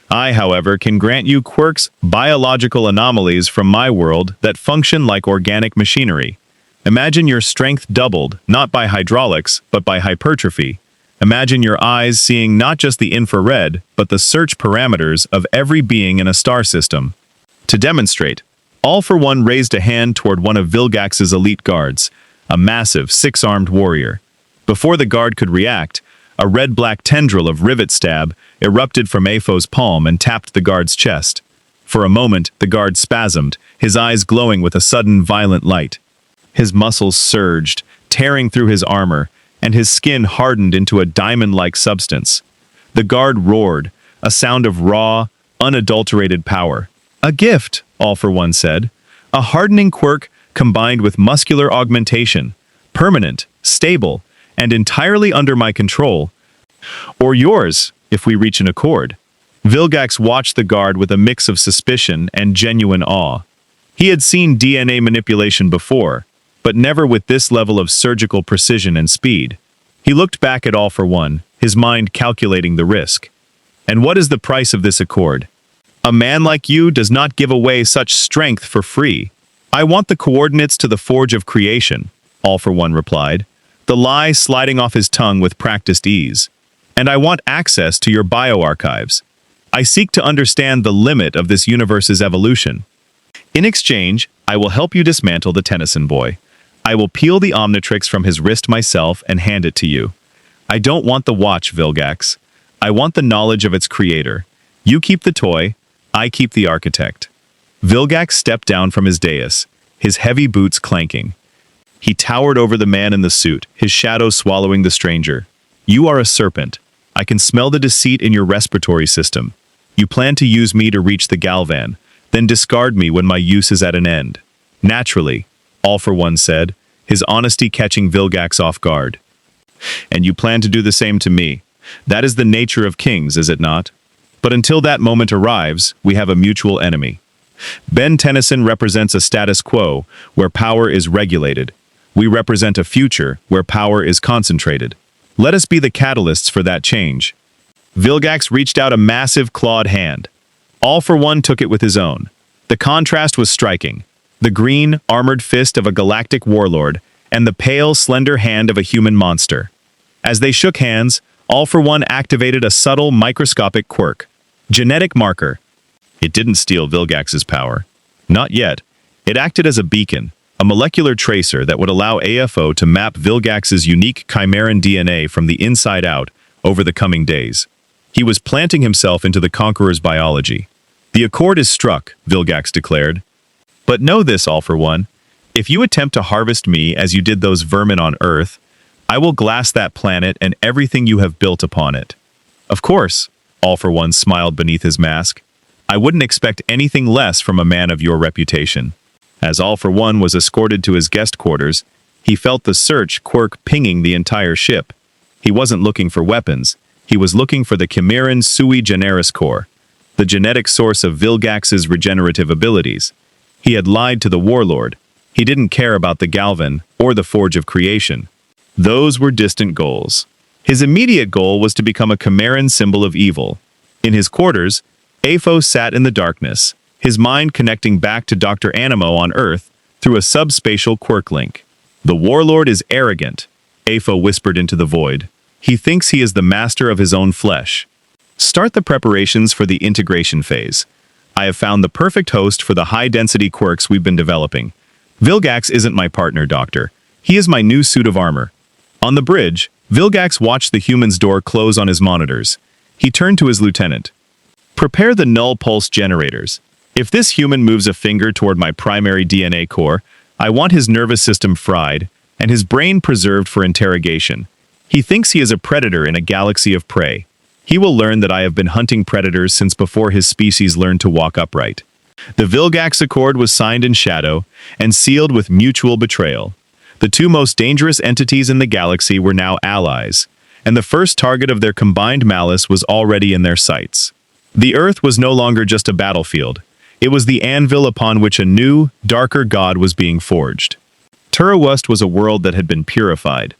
I, however, can grant you quirks, biological anomalies from my world that function like organic machinery. Imagine your strength doubled, not by hydraulics, but by hypertrophy. Imagine your eyes seeing not just the infrared, but the search parameters of every being in a star system. To demonstrate, All for One raised a hand toward one of Vilgax's elite guards, a massive, six-armed warrior. Before the guard could react, a red-black tendril of rivet stab erupted from Apho's palm and tapped the guard's chest. For a moment, the guard spasmed, his eyes glowing with a sudden violent light. His muscles surged, tearing through his armor, and his skin hardened into a diamond-like substance. The guard roared, a sound of raw, unadulterated power. A gift, All for One said. A hardening quirk combined with muscular augmentation. Permanent, stable, and entirely under my control. Or yours, if we reach an accord. Vilgax watched the guard with a mix of suspicion and genuine awe. He had seen DNA manipulation before, but never with this level of surgical precision and speed. He looked back at All for One, his mind calculating the risk. And what is the price of this accord? A man like you does not give away such strength for free. I want the coordinates to the forge of creation, All for One replied, the lie sliding off his tongue with practiced ease. And I want access to your bioarchives. I seek to understand the limit of this universe's evolution. In exchange, I will help you dismantle the Tennyson boy. I will peel the Omnitrix from his wrist myself and hand it to you. I don't want the watch, Vilgax. I want the knowledge of its creator. You keep the toy, I keep the architect. Vilgax stepped down from his dais, his heavy boots clanking. He towered over the man in the suit, his shadow swallowing the stranger. You are a serpent. I can smell the deceit in your respiratory system. You plan to use me to reach the Galvan, then discard me when my use is at an end. Naturally, All for One said, his honesty catching Vilgax off guard. And you plan to do the same to me. That is the nature of kings, is it not? But until that moment arrives, we have a mutual enemy. Ben Tennyson represents a status quo where power is regulated. We represent a future where power is concentrated. Let us be the catalysts for that change. Vilgax reached out a massive clawed hand. All for One took it with his own. The contrast was striking. The green, armored fist of a galactic warlord, and the pale, slender hand of a human monster. As they shook hands, All for One activated a subtle, microscopic quirk. Genetic marker. It didn't steal Vilgax's power. Not yet. It acted as a beacon, a molecular tracer that would allow AFO to map Vilgax's unique Chimeran DNA from the inside out over the coming days. He was planting himself into the Conqueror's biology. "The accord is struck," Vilgax declared. "But know this, All for One. If you attempt to harvest me as you did those vermin on Earth, I will glass that planet and everything you have built upon it." "Of course," All for One smiled beneath his mask. "I wouldn't expect anything less from a man of your reputation." As All for One was escorted to his guest quarters, he felt the search quirk pinging the entire ship. He wasn't looking for weapons. He was looking for the Chimeran sui generis core, the genetic source of Vilgax's regenerative abilities. He had lied to the warlord. He didn't care about the Galvan or the Forge of Creation. Those were distant goals. His immediate goal was to become a Chimeran symbol of evil. In his quarters, AFO sat in the darkness, his mind connecting back to Dr. Animo on Earth through a subspatial quirk link. "The warlord is arrogant," AFO whispered into the void. "He thinks he is the master of his own flesh." Start the preparations for the integration phase. I have found the perfect host for the high-density quirks we've been developing. Vilgax isn't my partner, Doctor. He is my new suit of armor. On the bridge, Vilgax watched the human's door close on his monitors. He turned to his lieutenant. "Prepare the null pulse generators. If this human moves a finger toward my primary DNA core, I want his nervous system fried and his brain preserved for interrogation. He thinks he is a predator in a galaxy of prey. He will learn that I have been hunting predators since before his species learned to walk upright." The Vilgax Accord was signed in shadow and sealed with mutual betrayal. The two most dangerous entities in the galaxy were now allies, and the first target of their combined malice was already in their sights. The Earth was no longer just a battlefield. It was the anvil upon which a new, darker god was being forged. Turawust was a world that had been purified.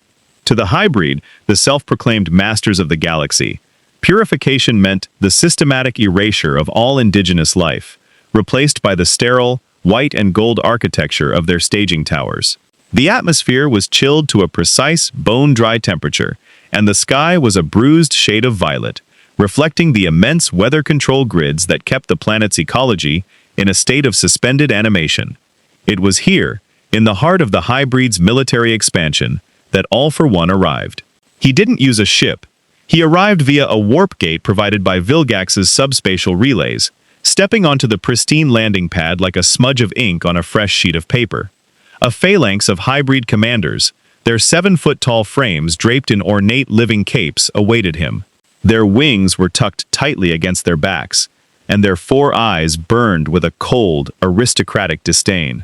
To the hybrid, the self-proclaimed masters of the galaxy, purification meant the systematic erasure of all indigenous life, replaced by the sterile, white and gold architecture of their staging towers. The atmosphere was chilled to a precise, bone-dry temperature, and the sky was a bruised shade of violet, reflecting the immense weather control grids that kept the planet's ecology in a state of suspended animation. It was here, in the heart of the hybrid's military expansion, that All for One arrived. He didn't use a ship. He arrived via a warp gate provided by Vilgax's subspatial relays, stepping onto the pristine landing pad like a smudge of ink on a fresh sheet of paper. A phalanx of hybrid commanders, their 7-foot-tall frames draped in ornate living capes, awaited him. Their wings were tucked tightly against their backs, and their 4 eyes burned with a cold, aristocratic disdain.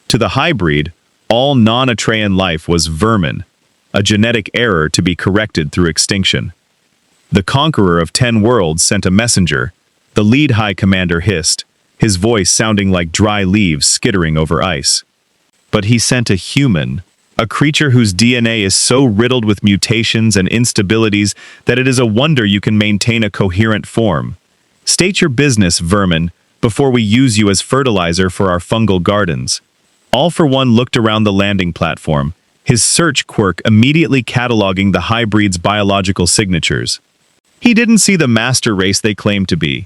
To the hybrid, all non-Atrean life was vermin, a genetic error to be corrected through extinction. The Conqueror of 10 Worlds sent a messenger. The lead High Commander hissed, his voice sounding like dry leaves skittering over ice. But he sent a human, a creature whose DNA is so riddled with mutations and instabilities that it is a wonder you can maintain a coherent form. State your business, vermin, before we use you as fertilizer for our fungal gardens. All for One looked around the landing platform, his search quirk immediately cataloging the hybrid's biological signatures. He didn't see the master race they claimed to be.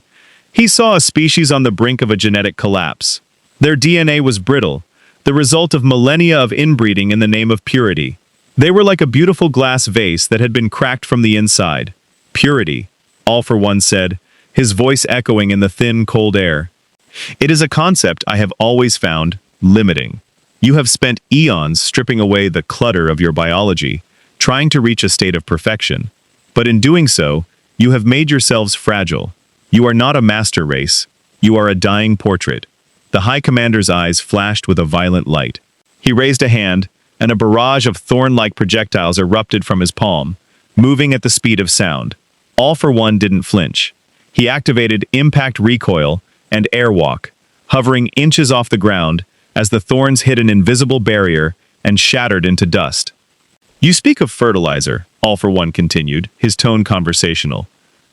He saw a species on the brink of a genetic collapse. Their DNA was brittle, the result of millennia of inbreeding in the name of purity. They were like a beautiful glass vase that had been cracked from the inside. Purity, All for One said, his voice echoing in the thin, cold air. It is a concept I have always found limiting. You have spent eons stripping away the clutter of your biology, trying to reach a state of perfection. But in doing so, you have made yourselves fragile. You are not a master race. You are a dying portrait. The High Commander's eyes flashed with a violent light. He raised a hand, and a barrage of thorn-like projectiles erupted from his palm, moving at the speed of sound. All for One didn't flinch. He activated impact recoil and airwalk, hovering inches off the ground as the thorns hit an invisible barrier and shattered into dust. "You speak of fertilizer," All for One continued, his tone conversational.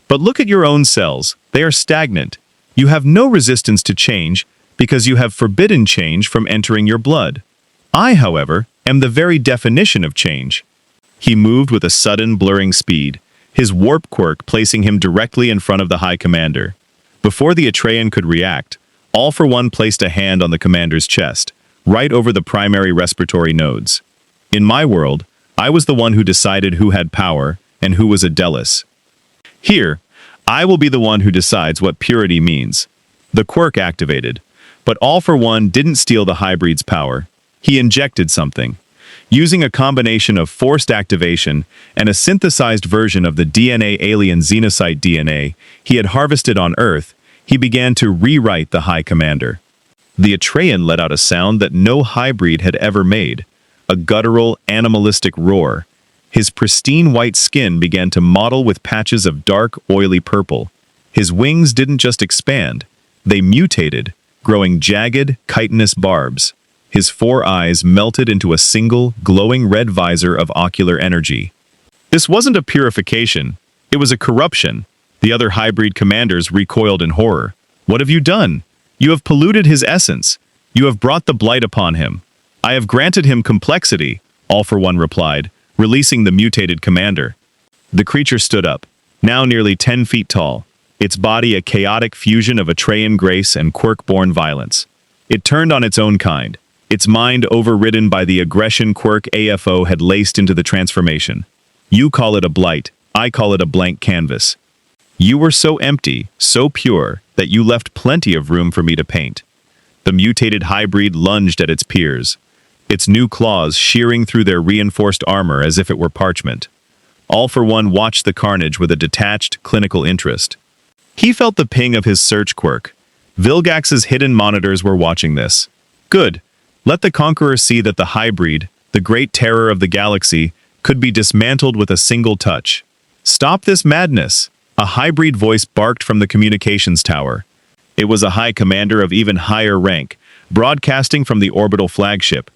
"But look at your own cells. They are stagnant. You have no resistance to change because you have forbidden change from entering your blood. I, however, am the very definition of change." He moved with a sudden, blurring speed, his warp quirk placing him directly in front of the High Commander. Before the Atrean could react, All for One placed a hand on the commander's chest, right over the primary respiratory nodes. In my world, I was the one who decided who had power and who was a Delis. Here, I will be the one who decides what purity means. The quirk activated, but All for One didn't steal the hybrid's power. He injected something. Using a combination of forced activation and a synthesized version of the DNA alien xenocyte DNA he had harvested on Earth, he began to rewrite the High Commander. The Atreyan let out a sound that no hybrid had ever made, a guttural, animalistic roar. His pristine white skin began to mottle with patches of dark, oily purple. His wings didn't just expand, they mutated, growing jagged, chitinous barbs. His 4 eyes melted into a single, glowing red visor of ocular energy. This wasn't a purification, it was a corruption. The other hybrid commanders recoiled in horror. What have you done? You have polluted his essence. You have brought the blight upon him. I have granted him complexity, All for One replied, releasing the mutated commander. The creature stood up, now nearly 10 feet tall, its body a chaotic fusion of Atreyan grace and quirk-born violence. It turned on its own kind, its mind overridden by the aggression quirk AFO had laced into the transformation. You call it a blight, I call it a blank canvas. You were so empty, so pure, that you left plenty of room for me to paint. The mutated hybrid lunged at its peers, its new claws shearing through their reinforced armor as if it were parchment. All for One watched the carnage with a detached, clinical interest. He felt the ping of his search quirk. Vilgax's hidden monitors were watching this. Good. Let the Conqueror see that the hybrid, the great terror of the galaxy, could be dismantled with a single touch. Stop this madness! A hybrid voice barked from the communications tower. It was a high commander of even higher rank, broadcasting from the orbital flagship.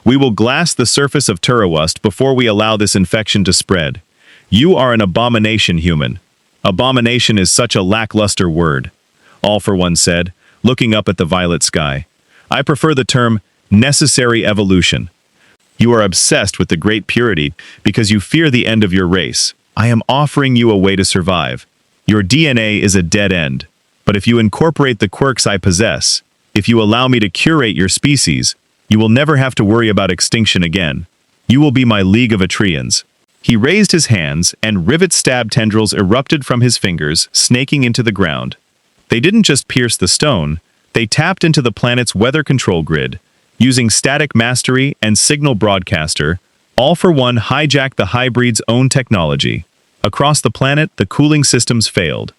We will glass the surface of Turawust before we allow this infection to spread. You are an abomination, human. Abomination is such a lackluster word, All for One said, looking up at the violet sky. I prefer the term necessary evolution. You are obsessed with the great purity because you fear the end of your race. I am offering you a way to survive. Your DNA is a dead end, but if you incorporate the quirks I possess, if you allow me to curate your species, you will never have to worry about extinction again. You will be my League of Atreyans. He raised his hands, and rivet-stab tendrils erupted from his fingers, snaking into the ground. They didn't just pierce the stone, they tapped into the planet's weather control grid. Using static mastery and signal broadcaster, All for One hijacked the hybrid's own technology. Across the planet, the cooling systems failed.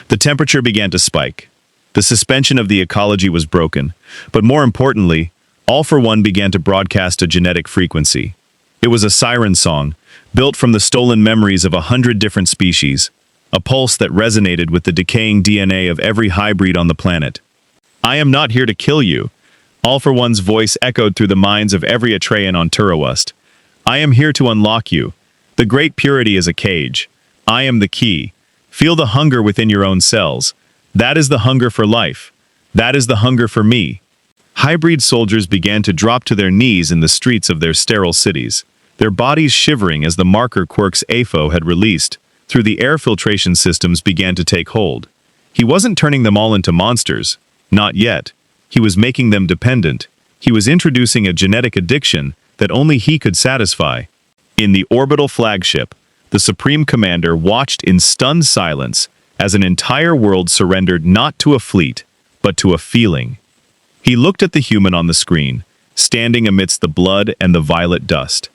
The temperature began to spike. The suspension of the ecology was broken, but more importantly, All for One began to broadcast a genetic frequency. It was a siren song, built from the stolen memories of 100 different species, a pulse that resonated with the decaying DNA of every hybrid on the planet. I am not here to kill you. All for One's voice echoed through the minds of every Atreyan on Turawust. I am here to unlock you. The great purity is a cage. I am the key. Feel the hunger within your own cells. That is the hunger for life. That is the hunger for me. Hybrid soldiers began to drop to their knees in the streets of their sterile cities, their bodies shivering as the marker quirks AFO had released, through the air filtration systems began to take hold. He wasn't turning them all into monsters. Not yet. He was making them dependent. He was introducing a genetic addiction that only he could satisfy. In the orbital flagship, the Supreme Commander watched in stunned silence as an entire world surrendered not to a fleet, but to a feeling. He looked at the human on the screen, standing amidst the blood and the violet dust.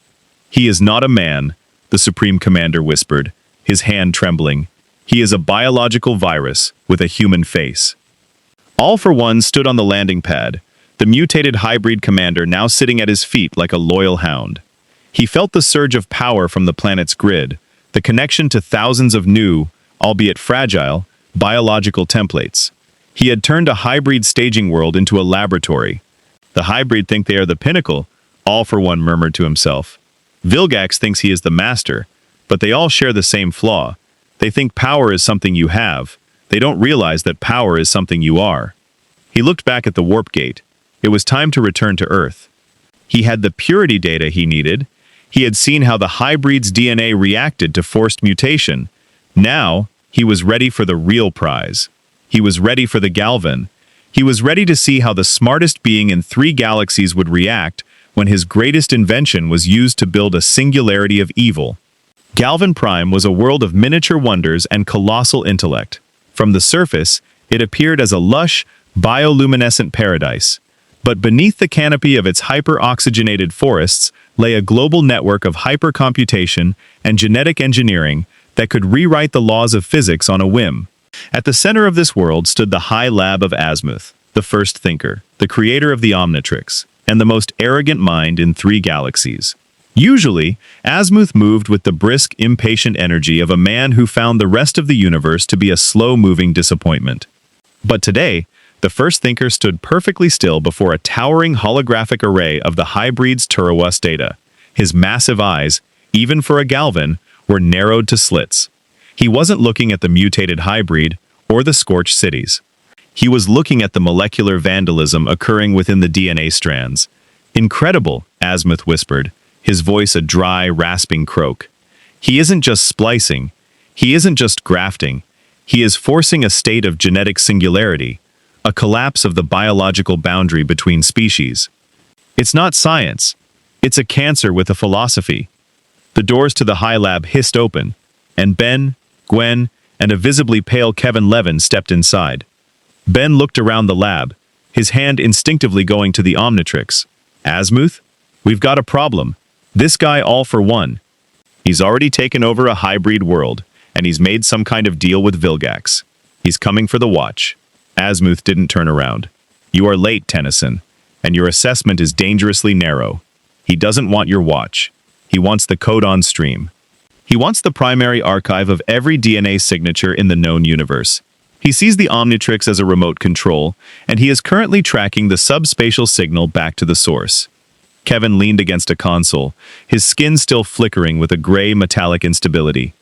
He is not a man, the Supreme Commander whispered, his hand trembling. He is a biological virus with a human face. All for One stood on the landing pad, the mutated hybrid commander now sitting at his feet like a loyal hound. He felt the surge of power from the planet's grid, the connection to thousands of new, albeit fragile, biological templates. He had turned a hybrid staging world into a laboratory. The hybrid think they are the pinnacle, All for One murmured to himself. Vilgax thinks he is the master, but they all share the same flaw. They think power is something you have. They don't realize that power is something you are. He looked back at the warp gate. It was time to return to Earth. He had the purity data he needed. He had seen how the hybrid's DNA reacted to forced mutation. Now, he was ready for the real prize. He was ready for the Galvan. He was ready to see how the smartest being in 3 galaxies would react when his greatest invention was used to build a singularity of evil. Galvan Prime was a world of miniature wonders and colossal intellect. From the surface, it appeared as a lush, bioluminescent paradise. But beneath the canopy of its hyper-oxygenated forests lay a global network of hypercomputation and genetic engineering that could rewrite the laws of physics on a whim. At the center of this world stood the High Lab of Azimuth, the first thinker, the creator of the Omnitrix, and the most arrogant mind in 3 galaxies. Usually, Azimuth moved with the brisk, impatient energy of a man who found the rest of the universe to be a slow-moving disappointment. But today, the first thinker stood perfectly still before a towering holographic array of the Hybrid's Turawas data. His massive eyes, even for a Galvan, were narrowed to slits. He wasn't looking at the mutated hybrid or the scorched cities. He was looking at the molecular vandalism occurring within the DNA strands. "Incredible," Azimuth whispered, his voice a dry, rasping croak. "He isn't just splicing. He isn't just grafting. He is forcing a state of genetic singularity, a collapse of the biological boundary between species. It's not science. It's a cancer with a philosophy." The doors to the High Lab hissed open, and Ben, Gwen, and a visibly pale Kevin Levin stepped inside. Ben looked around the lab, his hand instinctively going to the Omnitrix. "Azimuth, we've got a problem. This guy all for one. He's already taken over a hybrid world, and he's made some kind of deal with Vilgax. He's coming for the watch." Azimuth didn't turn around. "You are late, Tennyson, and your assessment is dangerously narrow. He doesn't want your watch. He wants the codon stream. He wants the primary archive of every DNA signature in the known universe. He sees the Omnitrix as a remote control, and he is currently tracking the subspatial signal back to the source." Kevin leaned against a console, his skin still flickering with a gray metallic instability.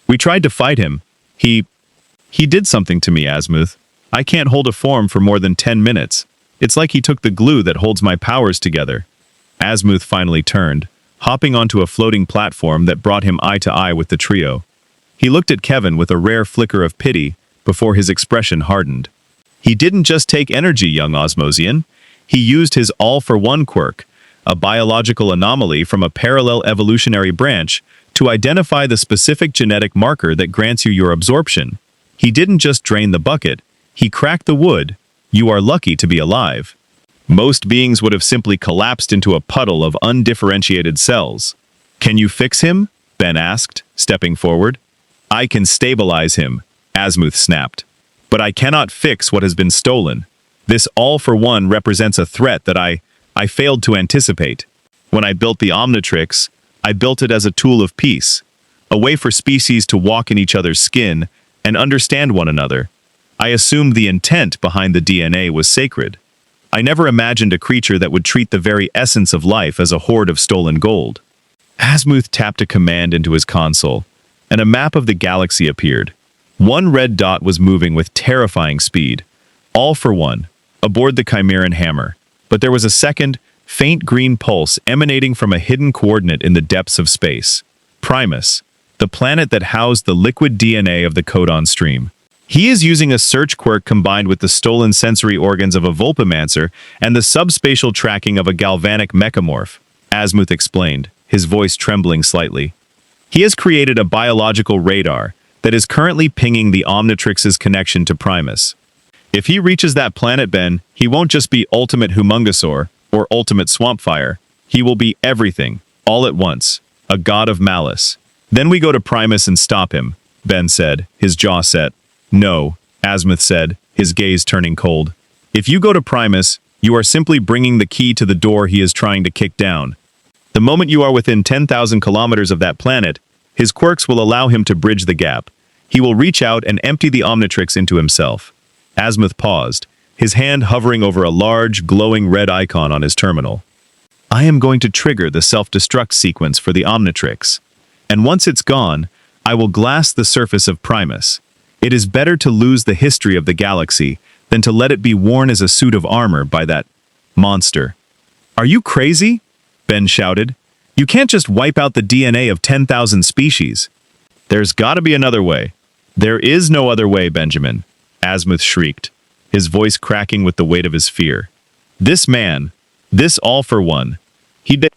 "We tried to fight him. He did something to me, Azimuth. I can't hold a form for more than 10 minutes. It's like he took the glue that holds my powers together." Azimuth finally turned, hopping onto a floating platform that brought him eye to eye with the trio. He looked at Kevin with a rare flicker of pity before his expression hardened. "He didn't just take energy, young Osmosian. He used his all-for-one quirk, a biological anomaly from a parallel evolutionary branch, to identify the specific genetic marker that grants you your absorption. He didn't just drain the bucket, he cracked the wood. You are lucky to be alive. Most beings would have simply collapsed into a puddle of undifferentiated cells." "Can you fix him?" Ben asked, stepping forward. "I can stabilize him," Azimuth snapped. "But I cannot fix what has been stolen. This all-for-one represents a threat that I failed to anticipate. When I built the Omnitrix, I built it as a tool of peace, a way for species to walk in each other's skin and understand one another. I assumed the intent behind the DNA was sacred. I never imagined a creature that would treat the very essence of life as a hoard of stolen gold." Azimuth tapped a command into his console, and a map of the galaxy appeared. One red dot was moving with terrifying speed, all for one, aboard the Chimeran hammer. But there was a second, faint green pulse emanating from a hidden coordinate in the depths of space. Primus, the planet that housed the liquid DNA of the codon stream. "He is using a search quirk combined with the stolen sensory organs of a Vulpimancer and the subspatial tracking of a galvanic mechamorph," Azimuth explained, his voice trembling slightly. "He has created a biological radar that is currently pinging the Omnitrix's connection to Primus. If he reaches that planet, Ben, he won't just be Ultimate Humungosaur or Ultimate Swampfire. He will be everything, all at once, a god of malice. Then we go to Primus and stop him," Ben said, his jaw set. "No," Azimuth said, his gaze turning cold. "If you go to Primus, you are simply bringing the key to the door he is trying to kick down. The moment you are within 10,000 kilometers of that planet, his quirks will allow him to bridge the gap. He will reach out and empty the Omnitrix into himself." Azimuth paused, his hand hovering over a large, glowing red icon on his terminal. "I am going to trigger the self-destruct sequence for the Omnitrix. And once it's gone, I will glass the surface of Primus. It is better to lose the history of the galaxy than to let it be worn as a suit of armor by that monster." "Are you crazy?" Ben shouted. "You can't just wipe out the DNA of 10,000 species." "There's gotta be another way." "There is no other way, Benjamin," Azimuth shrieked. his voice cracking with the weight of his fear. This man, this all-for-one,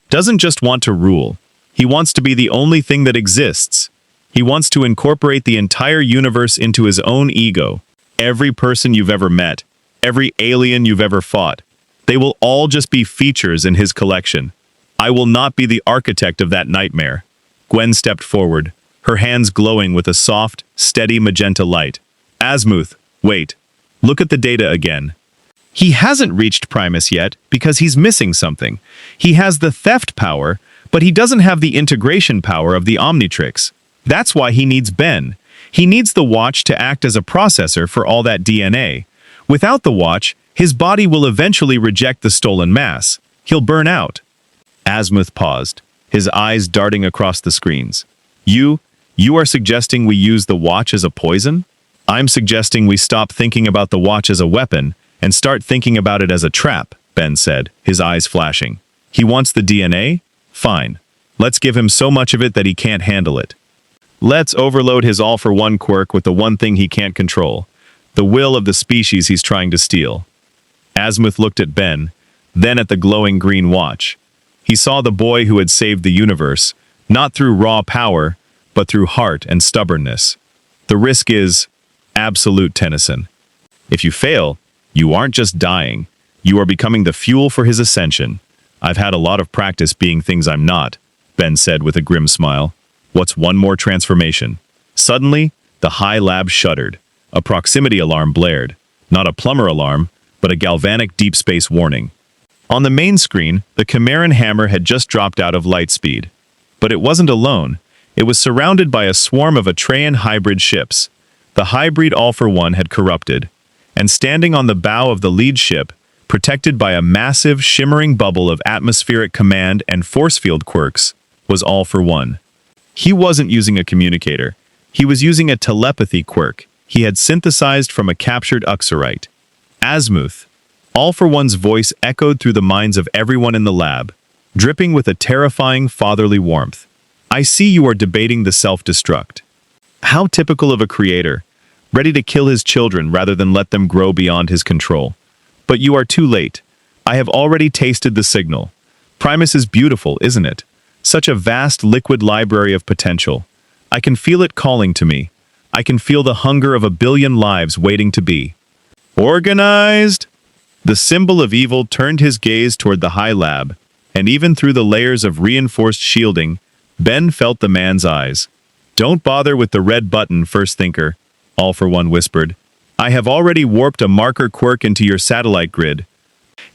doesn't just want to rule. He wants to be the only thing that exists. He wants to incorporate the entire universe into his own ego. Every person you've ever met, every alien you've ever fought, they will all just be features in his collection. I will not be the architect of that nightmare. Gwen stepped forward, her hands glowing with a soft, steady magenta light. Asmuth, wait. Look at the data again. He hasn't reached Primus yet because he's missing something. He has the theft power, but he doesn't have the integration power of the Omnitrix. That's why he needs Ben. He needs the watch to act as a processor for all that DNA. Without the watch, his body will eventually reject the stolen mass. He'll burn out. Asmuth paused, his eyes darting across the screens. You are suggesting we use the watch as a poison? I'm suggesting we stop thinking about the watch as a weapon and start thinking about it as a trap, Ben said, his eyes flashing. He wants the DNA? Fine. Let's give him so much of it that he can't handle it. Let's overload his all-for-one quirk with the one thing he can't control, the will of the species he's trying to steal. Asmuth looked at Ben, then at the glowing green watch. He saw the boy who had saved the universe, not through raw power, but through heart and stubbornness. The risk is absolute, Tennyson. If you fail, you aren't just dying. You are becoming the fuel for his ascension. I've had a lot of practice being things I'm not, Ben said with a grim smile. What's one more transformation? Suddenly, the high lab shuddered. A proximity alarm blared. Not a plumber alarm, but a galvanic deep space warning. On the main screen, the Chimeran hammer had just dropped out of light speed. But it wasn't alone. It was surrounded by a swarm of Atrean hybrid ships. The hybrid all-for-one had corrupted, and standing on the bow of the lead ship, protected by a massive, shimmering bubble of atmospheric command and force field quirks, was all-for-one. He wasn't using a communicator. He was using a telepathy quirk he had synthesized from a captured Uxorite. Asmuth. All-for-one's voice echoed through the minds of everyone in the lab, dripping with a terrifying fatherly warmth. I see you are debating the self-destruct. How typical of a creator, ready to kill his children rather than let them grow beyond his control. But you are too late. I have already tasted the signal. Primus is beautiful, isn't it? Such a vast liquid library of potential. I can feel it calling to me. I can feel the hunger of a billion lives waiting to be organized. The symbol of evil turned his gaze toward the high lab, and even through the layers of reinforced shielding, Ben felt the man's eyes. Don't bother with the red button, first thinker, all-for-one whispered. I have already warped a marker quirk into your satellite grid.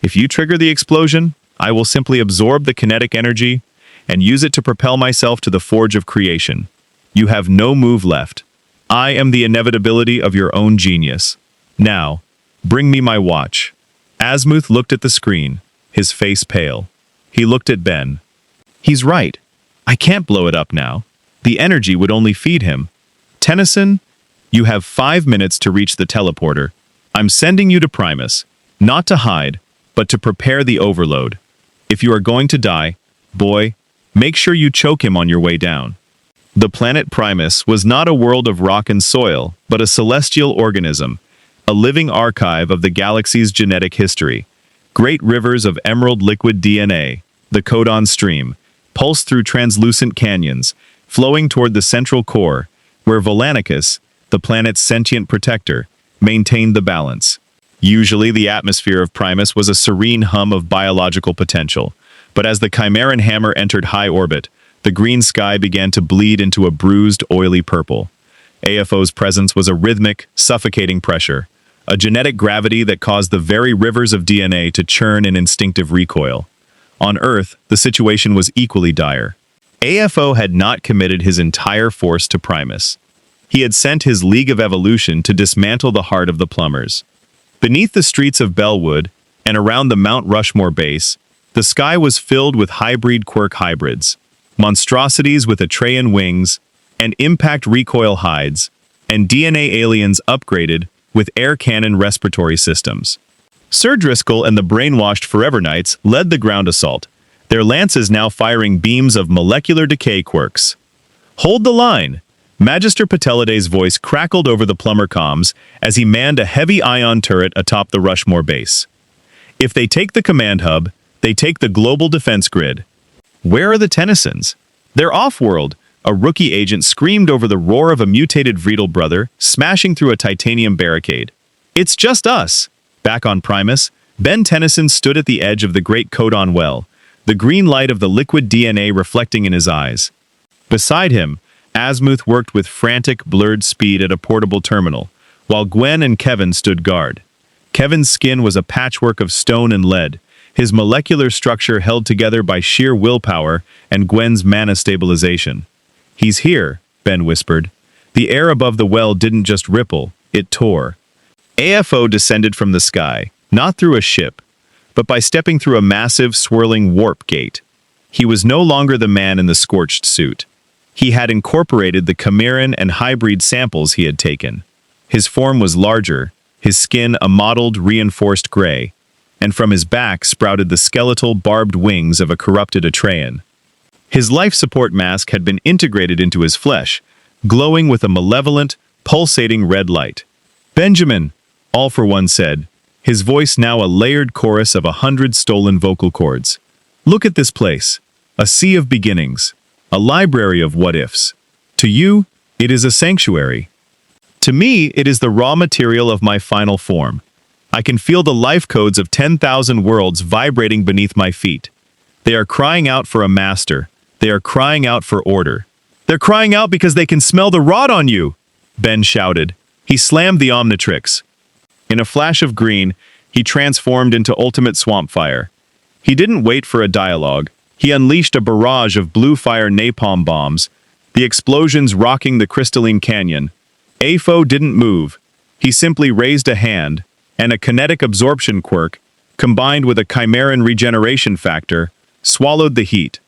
If you trigger the explosion, I will simply absorb the kinetic energy and use it to propel myself to the forge of creation. You have no move left. I am the inevitability of your own genius. Now, bring me my watch. Asmuth looked at the screen, his face pale. He looked at Ben. He's right. I can't blow it up now. The energy would only feed him. Tennyson, you have 5 minutes to reach the teleporter. I'm sending you to Primus, not to hide, but to prepare the overload. If you are going to die, boy, make sure you choke him on your way down. The planet Primus was not a world of rock and soil, but a celestial organism, a living archive of the galaxy's genetic history. Great rivers of emerald liquid DNA, the Codon stream, pulsed through translucent canyons, flowing toward the central core, where Volanicus, the planet's sentient protector, maintained the balance. Usually, the atmosphere of Primus was a serene hum of biological potential, but as the Chimeran hammer entered high orbit, the green sky began to bleed into a bruised, oily purple. AFO's presence was a rhythmic, suffocating pressure, a genetic gravity that caused the very rivers of DNA to churn in instinctive recoil. On Earth, the situation was equally dire. AFO had not committed his entire force to Primus. He had sent his League of Evolution to dismantle the heart of the Plumbers. Beneath the streets of Bellwood, and around the Mount Rushmore base, the sky was filled with hybrid quirk hybrids, monstrosities with Atrean wings, and impact recoil hides, and DNA aliens upgraded with air cannon respiratory systems. Sir Driscoll and the brainwashed Forever Knights led the ground assault, their lances now firing beams of molecular decay quirks. Hold the line! Magister Pateliday's voice crackled over the plumber comms as he manned a heavy ion turret atop the Rushmore base. If they take the command hub, they take the global defense grid. Where are the Tennysons? They're off-world, a rookie agent screamed over the roar of a mutated Vreedle brother, smashing through a titanium barricade. It's just us. Back on Primus, Ben Tennyson stood at the edge of the great Codon well, the green light of the liquid DNA reflecting in his eyes. Beside him, Asmuth worked with frantic, blurred speed at a portable terminal, while Gwen and Kevin stood guard. Kevin's skin was a patchwork of stone and lead, his molecular structure held together by sheer willpower and Gwen's mana stabilization. "He's here," Ben whispered. The air above the well didn't just ripple, it tore. AFO descended from the sky, not through a ship, but by stepping through a massive, swirling warp gate. He was no longer the man in the scorched suit. He had incorporated the chimeran and hybrid samples he had taken. His form was larger, his skin a mottled, reinforced gray, and from his back sprouted the skeletal, barbed wings of a corrupted Atrean. His life support mask had been integrated into his flesh, glowing with a malevolent, pulsating red light. "Benjamin," All for One said, his voice now a layered chorus of 100 stolen vocal cords. "Look at this place. A sea of beginnings. A library of what-ifs. To you, it is a sanctuary. To me, it is the raw material of my final form. I can feel the life codes of 10,000 worlds vibrating beneath my feet. They are crying out for a master. They are crying out for order. They're crying out because they can smell the rot on you," Ben shouted. He slammed the Omnitrix. In a flash of green, he transformed into ultimate swamp fire. He didn't wait for a dialogue. He unleashed a barrage of blue fire napalm bombs, the explosions rocking the crystalline canyon. AFO didn't move. He simply raised a hand, and a kinetic absorption quirk, combined with a chimeran regeneration factor, swallowed the heat.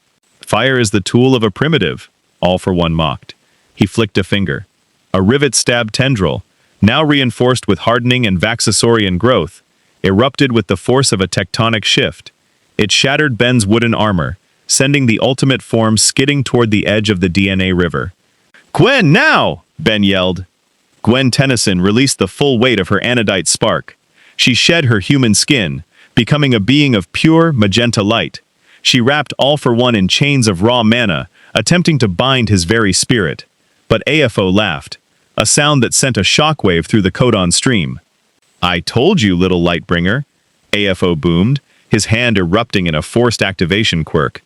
"Fire is the tool of a primitive," All for One mocked. He flicked a finger. A rivet-stabbed tendril, now reinforced with hardening and Vaxasaurian growth, erupted with the force of a tectonic shift. It shattered Ben's wooden armor, sending the ultimate form skidding toward the edge of the DNA river. "Gwen, now!" Ben yelled. Gwen Tennyson released the full weight of her anodite spark. She shed her human skin, becoming a being of pure, magenta light. She wrapped All for One in chains of raw mana, attempting to bind his very spirit. But AFO laughed, a sound that sent a shockwave through the Codon stream. "I told you, little Lightbringer," AFO boomed, his hand erupting in a forced activation quirk.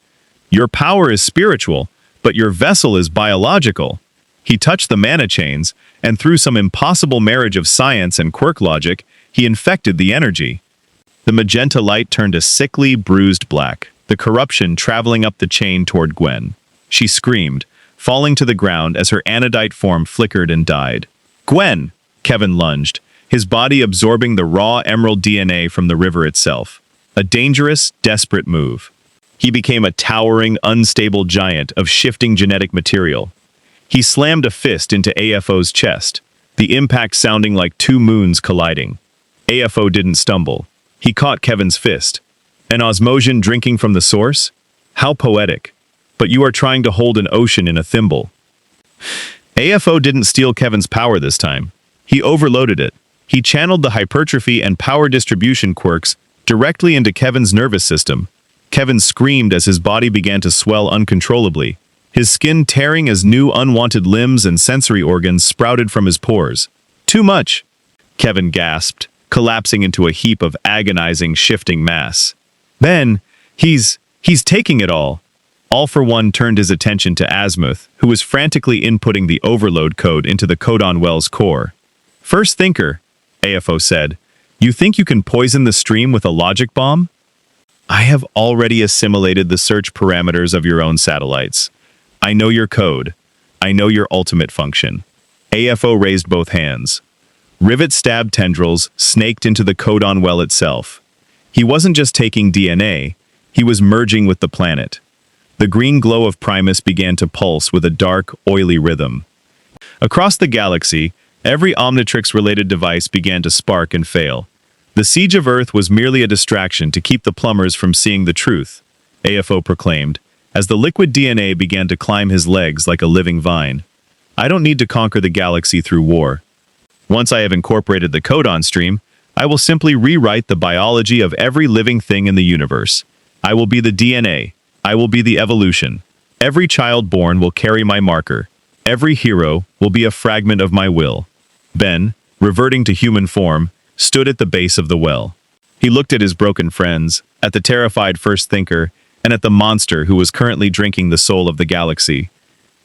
"Your power is spiritual, but your vessel is biological." He touched the mana chains, and through some impossible marriage of science and quirk logic, he infected the energy. The magenta light turned a sickly, bruised black, the corruption traveling up the chain toward Gwen. She screamed, falling to the ground as her anodite form flickered and died. "Gwen!" Kevin lunged, his body absorbing the raw emerald DNA from the river itself. A dangerous, desperate move. He became a towering, unstable giant of shifting genetic material. He slammed a fist into AFO's chest, the impact sounding like two moons colliding. AFO didn't stumble. He caught Kevin's fist. "An osmosion drinking from the source? How poetic. But you are trying to hold an ocean in a thimble." AFO didn't steal Kevin's power this time. He overloaded it. He channeled the hypertrophy and power distribution quirks directly into Kevin's nervous system. Kevin screamed as his body began to swell uncontrollably, his skin tearing as new unwanted limbs and sensory organs sprouted from his pores. "Too much," Kevin gasped, collapsing into a heap of agonizing, shifting mass. "Ben, he's taking it all." All for One turned his attention to Asmuth, who was frantically inputting the overload code into the Codon Well's core. "First thinker," AFO said, "you think you can poison the stream with a logic bomb?" "I have already assimilated the search parameters of your own satellites. I know your code. I know your ultimate function." AFO raised both hands. Rivet-stabbed tendrils snaked into the Codon Well itself. He wasn't just taking DNA, he was merging with the planet. The green glow of Primus began to pulse with a dark, oily rhythm. Across the galaxy, every Omnitrix-related device began to spark and fail. The siege of Earth was merely a distraction to keep the plumbers from seeing the truth, AFO proclaimed, as the liquid DNA began to climb his legs like a living vine. I don't need to conquer the galaxy through war. Once I have incorporated the codon stream, I will simply rewrite the biology of every living thing in the universe. I will be the DNA. I will be the evolution. Every child born will carry my marker. Every hero will be a fragment of my will. Ben, reverting to human form, stood at the base of the well. He looked at his broken friends, at the terrified First Thinker, and at the monster who was currently drinking the soul of the galaxy.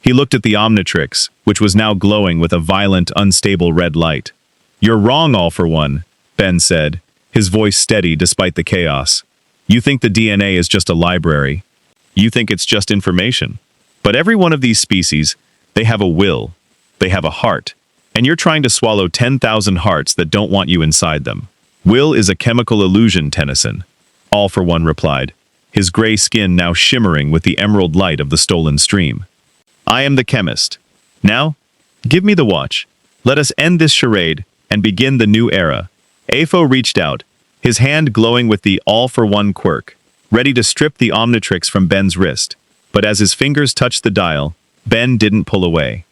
He looked at the Omnitrix, which was now glowing with a violent, unstable red light. "You're wrong, All for One," Ben said, his voice steady despite the chaos. "You think the DNA is just a library. You think it's just information. But every one of these species, they have a will. They have a heart. And you're trying to swallow 10,000 hearts that don't want you inside them. Will is a chemical illusion, Tennyson," All for One replied, his gray skin now shimmering with the emerald light of the stolen stream. "I am the chemist. Now, give me the watch. Let us end this charade and begin the new era." Afo reached out, his hand glowing with the All for One quirk, ready to strip the Omnitrix from Ben's wrist. But as his fingers touched the dial, Ben didn't pull away.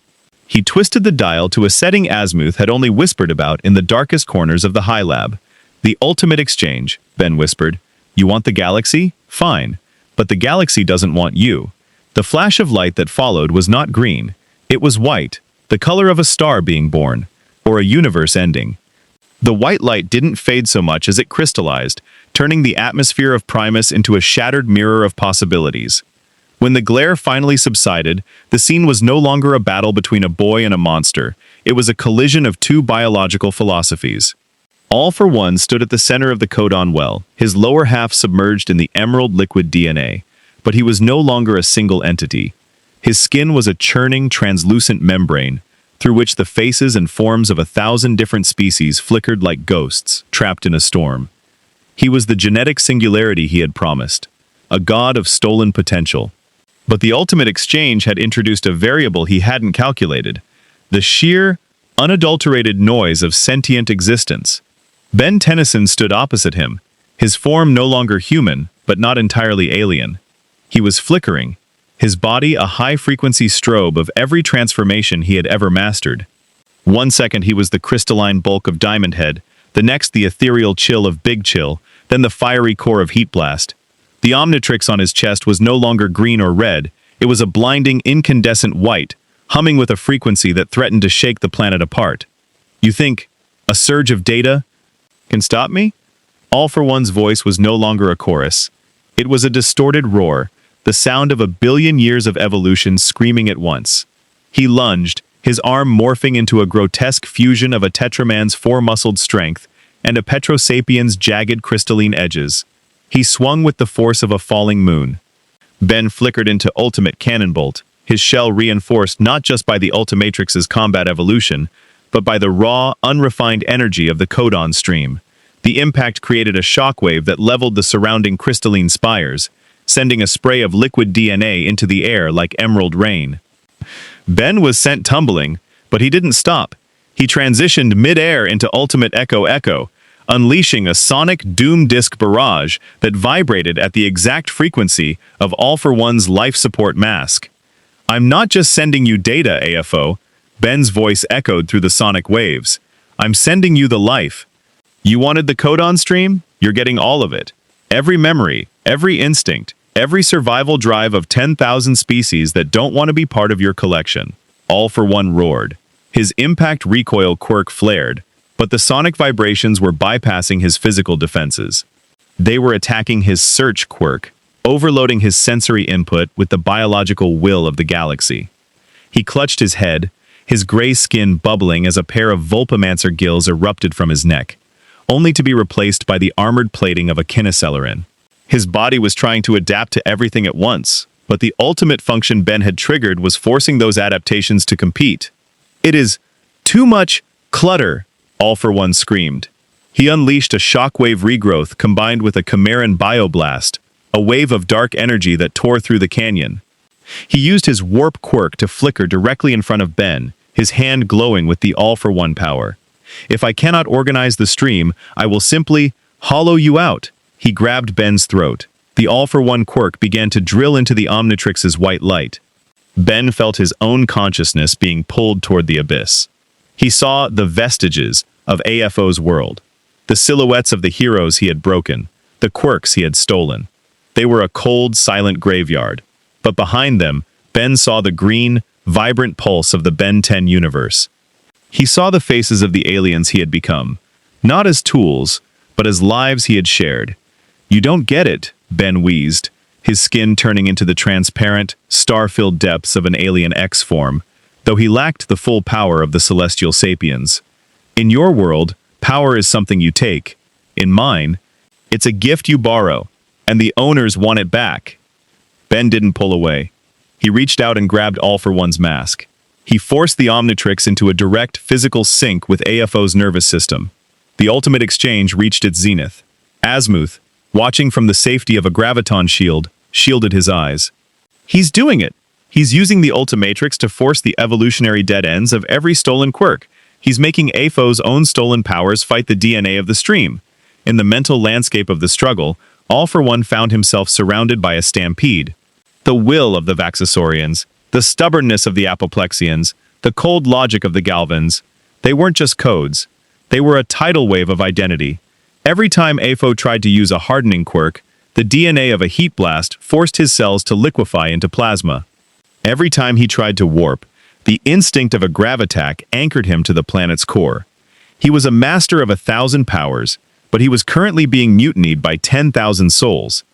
He twisted the dial to a setting Asmuth had only whispered about in the darkest corners of the High Lab. "The ultimate exchange," Ben whispered. "You want the galaxy? Fine. But the galaxy doesn't want you." The flash of light that followed was not green. It was white, the color of a star being born, or a universe ending. The white light didn't fade so much as it crystallized, turning the atmosphere of Primus into a shattered mirror of possibilities. When the glare finally subsided, the scene was no longer a battle between a boy and a monster. It was a collision of two biological philosophies. All for One stood at the center of the codon well, his lower half submerged in the emerald liquid DNA. But he was no longer a single entity. His skin was a churning, translucent membrane, through which the faces and forms of 1,000 different species flickered like ghosts, trapped in a storm. He was the genetic singularity he had promised, a god of stolen potential. But the ultimate exchange had introduced a variable he hadn't calculated, the sheer, unadulterated noise of sentient existence. Ben Tennyson stood opposite him, his form no longer human, but not entirely alien. He was flickering, his body a high-frequency strobe of every transformation he had ever mastered. One second he was the crystalline bulk of Diamond Head, the next the ethereal chill of Big Chill, then the fiery core of Heat Blast. The Omnitrix on his chest was no longer green or red, it was a blinding, incandescent white, humming with a frequency that threatened to shake the planet apart. "You think a surge of data can stop me?" All for One's voice was no longer a chorus. It was a distorted roar, the sound of 1,000,000,000 years of evolution screaming at once. He lunged, his arm morphing into a grotesque fusion of a Tetraman's four-muscled strength and a Petrosapien's jagged crystalline edges. He swung with the force of a falling moon. Ben flickered into ultimate cannonbolt, his shell reinforced not just by the Ultimatrix's combat evolution, but by the raw, unrefined energy of the codon stream. The impact created a shockwave that leveled the surrounding crystalline spires, sending a spray of liquid DNA into the air like emerald rain. Ben was sent tumbling, but he didn't stop. He transitioned mid-air into Ultimate Echo Echo, unleashing a sonic doom disc barrage that vibrated at the exact frequency of All for One's life support mask. "I'm not just sending you data, AFO," Ben's voice echoed through the sonic waves. "I'm sending you the life. You wanted the codon stream? You're getting all of it. Every memory, every instinct, every survival drive of 10,000 species that don't want to be part of your collection." All for One roared. His impact recoil quirk flared, but the sonic vibrations were bypassing his physical defenses. They were attacking his search quirk, overloading his sensory input with the biological will of the galaxy. He clutched his head, his gray skin bubbling as a pair of Vulpamancer gills erupted from his neck, only to be replaced by the armored plating of a Kinocelerin. His body was trying to adapt to everything at once, but the ultimate function Ben had triggered was forcing those adaptations to compete. "It is too much clutter," All for One screamed. He unleashed a shockwave regrowth combined with a Chimeran bioblast, a wave of dark energy that tore through the canyon. He used his warp quirk to flicker directly in front of Ben, his hand glowing with the All for One power. "If I cannot organize the stream, I will simply hollow you out." He grabbed Ben's throat. The All for One quirk began to drill into the Omnitrix's white light. Ben felt his own consciousness being pulled toward the abyss. He saw the vestiges of AFO's world, the silhouettes of the heroes he had broken, the quirks he had stolen. They were a cold, silent graveyard. But behind them, Ben saw the green, vibrant pulse of the Ben 10 universe. He saw the faces of the aliens he had become, not as tools, but as lives he had shared. "You don't get it," Ben wheezed, his skin turning into the transparent, star-filled depths of an alien X-form, though he lacked the full power of the celestial sapiens. "In your world, power is something you take. In mine, it's a gift you borrow, and the owners want it back." Ben didn't pull away. He reached out and grabbed All for One's mask. He forced the Omnitrix into a direct physical sync with AFO's nervous system. The ultimate exchange reached its zenith. Asmuth, watching from the safety of a graviton shield, shielded his eyes. "He's doing it! He's using the Ultimatrix to force the evolutionary dead ends of every stolen quirk. He's making AFO's own stolen powers fight the DNA of the stream." In the mental landscape of the struggle, All for One found himself surrounded by a stampede. The will of the Vaxasaurians, the stubbornness of the Apoplexians, the cold logic of the Galvans, they weren't just codes. They were a tidal wave of identity. Every time AFO tried to use a hardening quirk, the DNA of a heat blast forced his cells to liquefy into plasma. Every time he tried to warp, the instinct of a gravitack anchored him to the planet's core. He was a master of 1,000 powers, but he was currently being mutinied by 10,000 souls.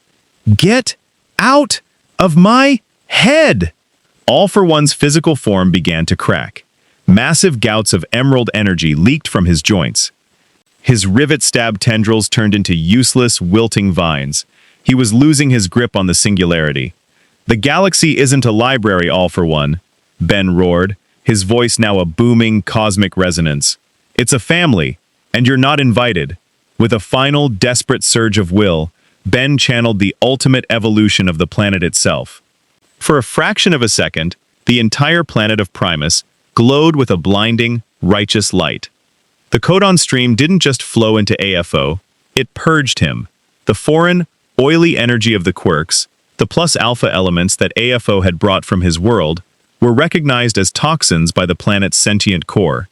"Get out of my head!" All for One's physical form began to crack. Massive gouts of emerald energy leaked from his joints. His rivet-stabbed tendrils turned into useless, wilting vines. He was losing his grip on the singularity. "The galaxy isn't a library, All for One," Ben roared, his voice now a booming, cosmic resonance. "It's a family, and you're not invited." With a final, desperate surge of will, Ben channeled the ultimate evolution of the planet itself. For a fraction of a second, the entire planet of Primus glowed with a blinding, righteous light. The codon stream didn't just flow into AFO, it purged him. The foreign, oily energy of the quirks, the plus-alpha elements that AFO had brought from his world, were recognized as toxins by the planet's sentient core.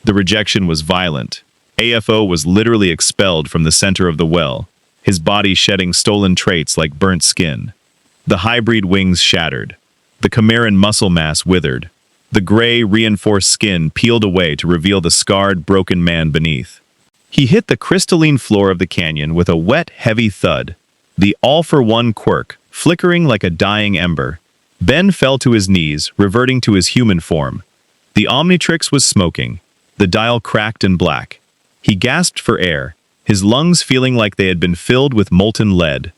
The rejection was violent. AFO was literally expelled from the center of the well, his body shedding stolen traits like burnt skin. The hybrid wings shattered. The chimeran muscle mass withered. The gray, reinforced skin peeled away to reveal the scarred, broken man beneath. He hit the crystalline floor of the canyon with a wet, heavy thud, the all-for-one quirk flickering like a dying ember. Ben fell to his knees, reverting to his human form. The Omnitrix was smoking, the dial cracked and black. He gasped for air, his lungs feeling like they had been filled with molten lead.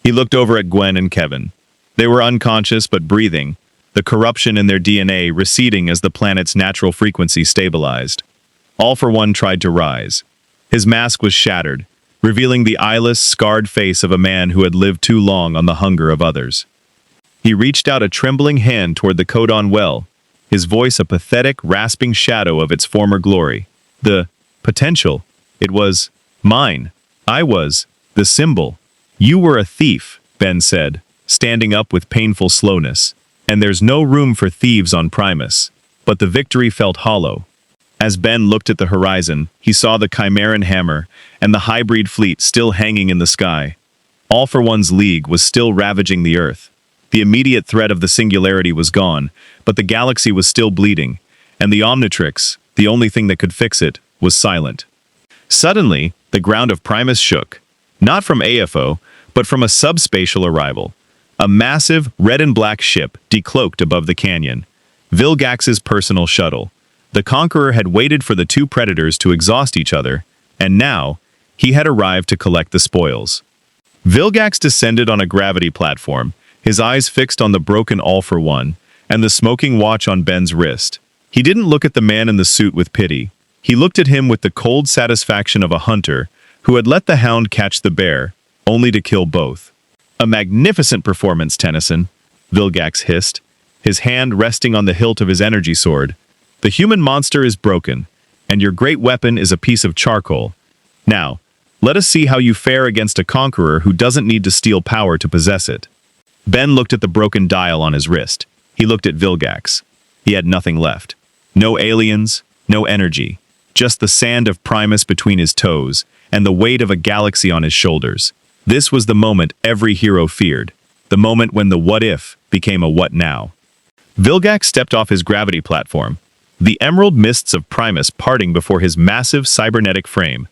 He looked over at Gwen and Kevin. They were unconscious but breathing, the corruption in their DNA receding as the planet's natural frequency stabilized. All for One tried to rise. His mask was shattered, revealing the eyeless, scarred face of a man who had lived too long on the hunger of others. He reached out a trembling hand toward the codon well, his voice a pathetic, rasping shadow of its former glory. The potential, it was mine. I was the symbol. "You were a thief," Ben said, standing up with painful slowness. "And there's no room for thieves on Primus." But the victory felt hollow. As Ben looked at the horizon, he saw the Chimeran hammer and the hybrid fleet still hanging in the sky. All for One's league was still ravaging the Earth. The immediate threat of the singularity was gone, but the galaxy was still bleeding, and the Omnitrix, the only thing that could fix it, was silent. Suddenly, the ground of Primus shook, not from AFO, but from a subspatial arrival. A massive, red and black ship decloaked above the canyon. Vilgax's personal shuttle. The Conqueror had waited for the two predators to exhaust each other, and now, he had arrived to collect the spoils. Vilgax descended on a gravity platform, his eyes fixed on the broken All for One, and the smoking watch on Ben's wrist. He didn't look at the man in the suit with pity. He looked at him with the cold satisfaction of a hunter who had let the hound catch the bear, only to kill both. "A magnificent performance, Tennyson," Vilgax hissed, his hand resting on the hilt of his energy sword. "The human monster is broken, and your great weapon is a piece of charcoal. Now, let us see how you fare against a conqueror who doesn't need to steal power to possess it." Ben looked at the broken dial on his wrist. He looked at Vilgax. He had nothing left. No aliens, no energy. Just the sand of Primus between his toes, and the weight of a galaxy on his shoulders. This was the moment every hero feared. The moment when the what-if became a what-now. Vilgax stepped off his gravity platform, the emerald mists of Primus parting before his massive cybernetic frame.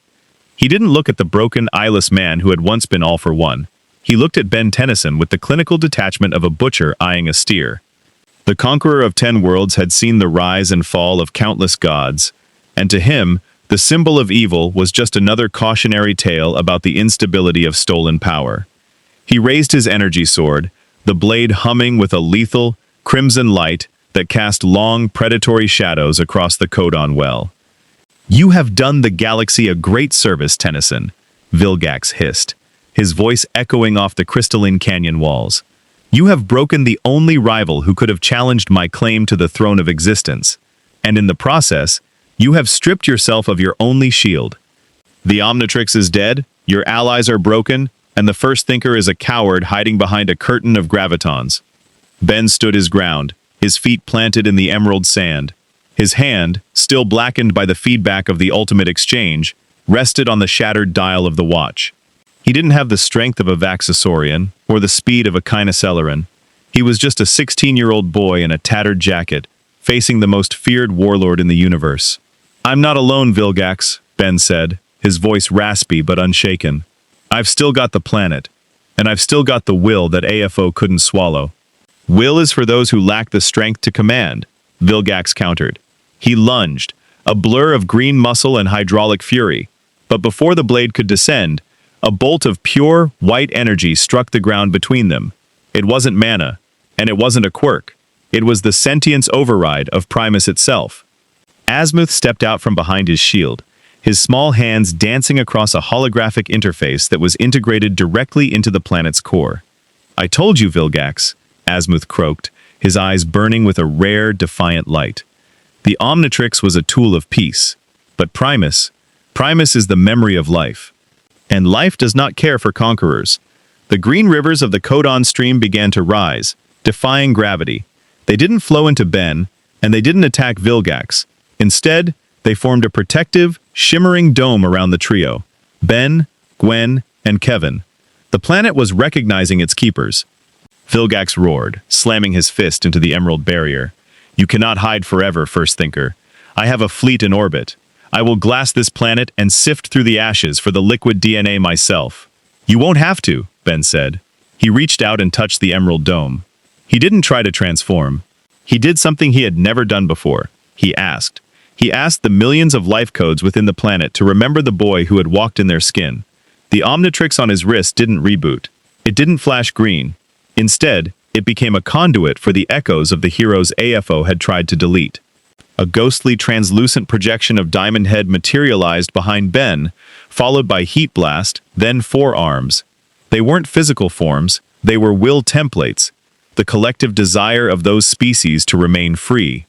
He didn't look at the broken, eyeless man who had once been all for one. He looked at Ben Tennyson with the clinical detachment of a butcher eyeing a steer. The conqueror of 10 worlds had seen the rise and fall of countless gods, and to him, the symbol of evil was just another cautionary tale about the instability of stolen power. He raised his energy sword, the blade humming with a lethal, crimson light that cast long, predatory shadows across the Codon well. "You have done the galaxy a great service, Tennyson," Vilgax hissed, his voice echoing off the crystalline canyon walls. "You have broken the only rival who could have challenged my claim to the throne of existence, and in the process, you have stripped yourself of your only shield. The Omnitrix is dead, your allies are broken, and the First Thinker is a coward hiding behind a curtain of gravitons." Ben stood his ground, his feet planted in the emerald sand. His hand, still blackened by the feedback of the ultimate exchange, rested on the shattered dial of the watch. He didn't have the strength of a Vaxasaurian, or the speed of a Kinoceleran. He was just a 16-year-old boy in a tattered jacket, facing the most feared warlord in the universe. "I'm not alone, Vilgax," Ben said, his voice raspy but unshaken. "I've still got the planet, and I've still got the will that AFO couldn't swallow." "Will is for those who lack the strength to command," Vilgax countered. He lunged, a blur of green muscle and hydraulic fury, but before the blade could descend, a bolt of pure, white energy struck the ground between them. It wasn't mana, and it wasn't a quirk. It was the sentience override of Primus itself. Azimuth stepped out from behind his shield, his small hands dancing across a holographic interface that was integrated directly into the planet's core. "I told you, Vilgax," Azimuth croaked, his eyes burning with a rare, defiant light. "The Omnitrix was a tool of peace, but Primus is the memory of life. And life does not care for conquerors." The green rivers of the Codon stream began to rise, defying gravity. They didn't flow into Ben, and they didn't attack Vilgax. Instead, they formed a protective, shimmering dome around the trio. Ben, Gwen, and Kevin. The planet was recognizing its keepers. Vilgax roared, slamming his fist into the emerald barrier. "You cannot hide forever, First Thinker. I have a fleet in orbit. I will glass this planet and sift through the ashes for the liquid DNA myself." "You won't have to," Ben said. He reached out and touched the emerald dome. He didn't try to transform. He did something he had never done before. He asked. He asked the millions of life codes within the planet to remember the boy who had walked in their skin. The Omnitrix on his wrist didn't reboot. It didn't flash green. Instead, it became a conduit for the echoes of the heroes AFO had tried to delete. A ghostly, translucent projection of Diamond Head materialized behind Ben, followed by Heat Blast, then Forearms. They weren't physical forms, they were will templates, the collective desire of those species to remain free.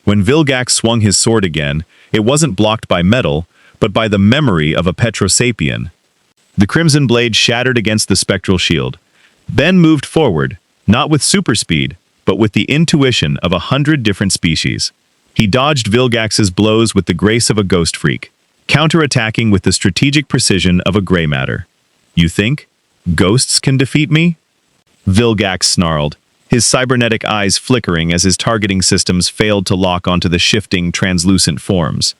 When Vilgax swung his sword again, it wasn't blocked by metal, but by the memory of a Petrosapien. The crimson blade shattered against the spectral shield. Ben moved forward, not with super speed, but with the intuition of 100 different species. He dodged Vilgax's blows with the grace of a ghost freak, counterattacking with the strategic precision of a gray matter. "You think ghosts can defeat me?" Vilgax snarled, his cybernetic eyes flickering as his targeting systems failed to lock onto the shifting, translucent forms.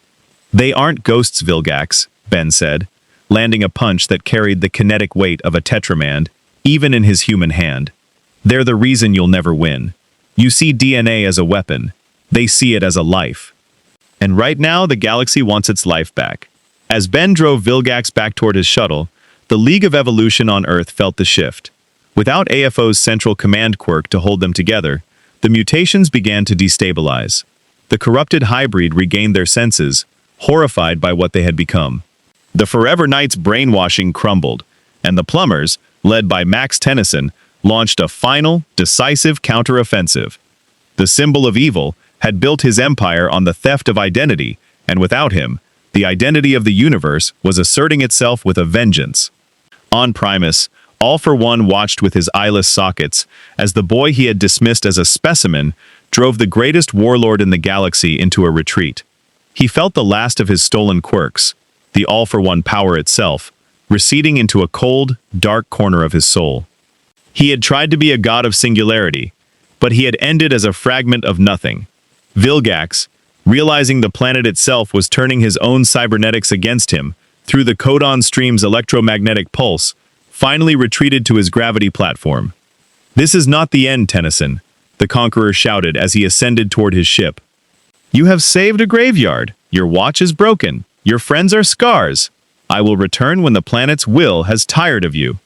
"They aren't ghosts, Vilgax," Ben said, landing a punch that carried the kinetic weight of a Tetramand, even in his human hand. "They're the reason you'll never win. You see DNA as a weapon. They see it as a life. And right now, the galaxy wants its life back." As Ben drove Vilgax back toward his shuttle, the League of Evolution on Earth felt the shift. Without AFO's central command quirk to hold them together, the mutations began to destabilize. The corrupted hybrid regained their senses, horrified by what they had become. The Forever Knight's brainwashing crumbled, and the Plumbers, led by Max Tennyson, launched a final, decisive counteroffensive. The symbol of evil had built his empire on the theft of identity, and without him, the identity of the universe was asserting itself with a vengeance. On Primus, All for One watched with his eyeless sockets as the boy he had dismissed as a specimen drove the greatest warlord in the galaxy into a retreat. He felt the last of his stolen quirks, the All for One power itself, receding into a cold, dark corner of his soul. He had tried to be a god of singularity, but he had ended as a fragment of nothing. Vilgax, realizing the planet itself was turning his own cybernetics against him through the codon stream's electromagnetic pulse, finally retreated to his gravity platform. "This is not the end, Tennyson," the Conqueror shouted as he ascended toward his ship. "You have saved a graveyard. Your watch is broken. Your friends are scars. I will return when the planet's will has tired of you."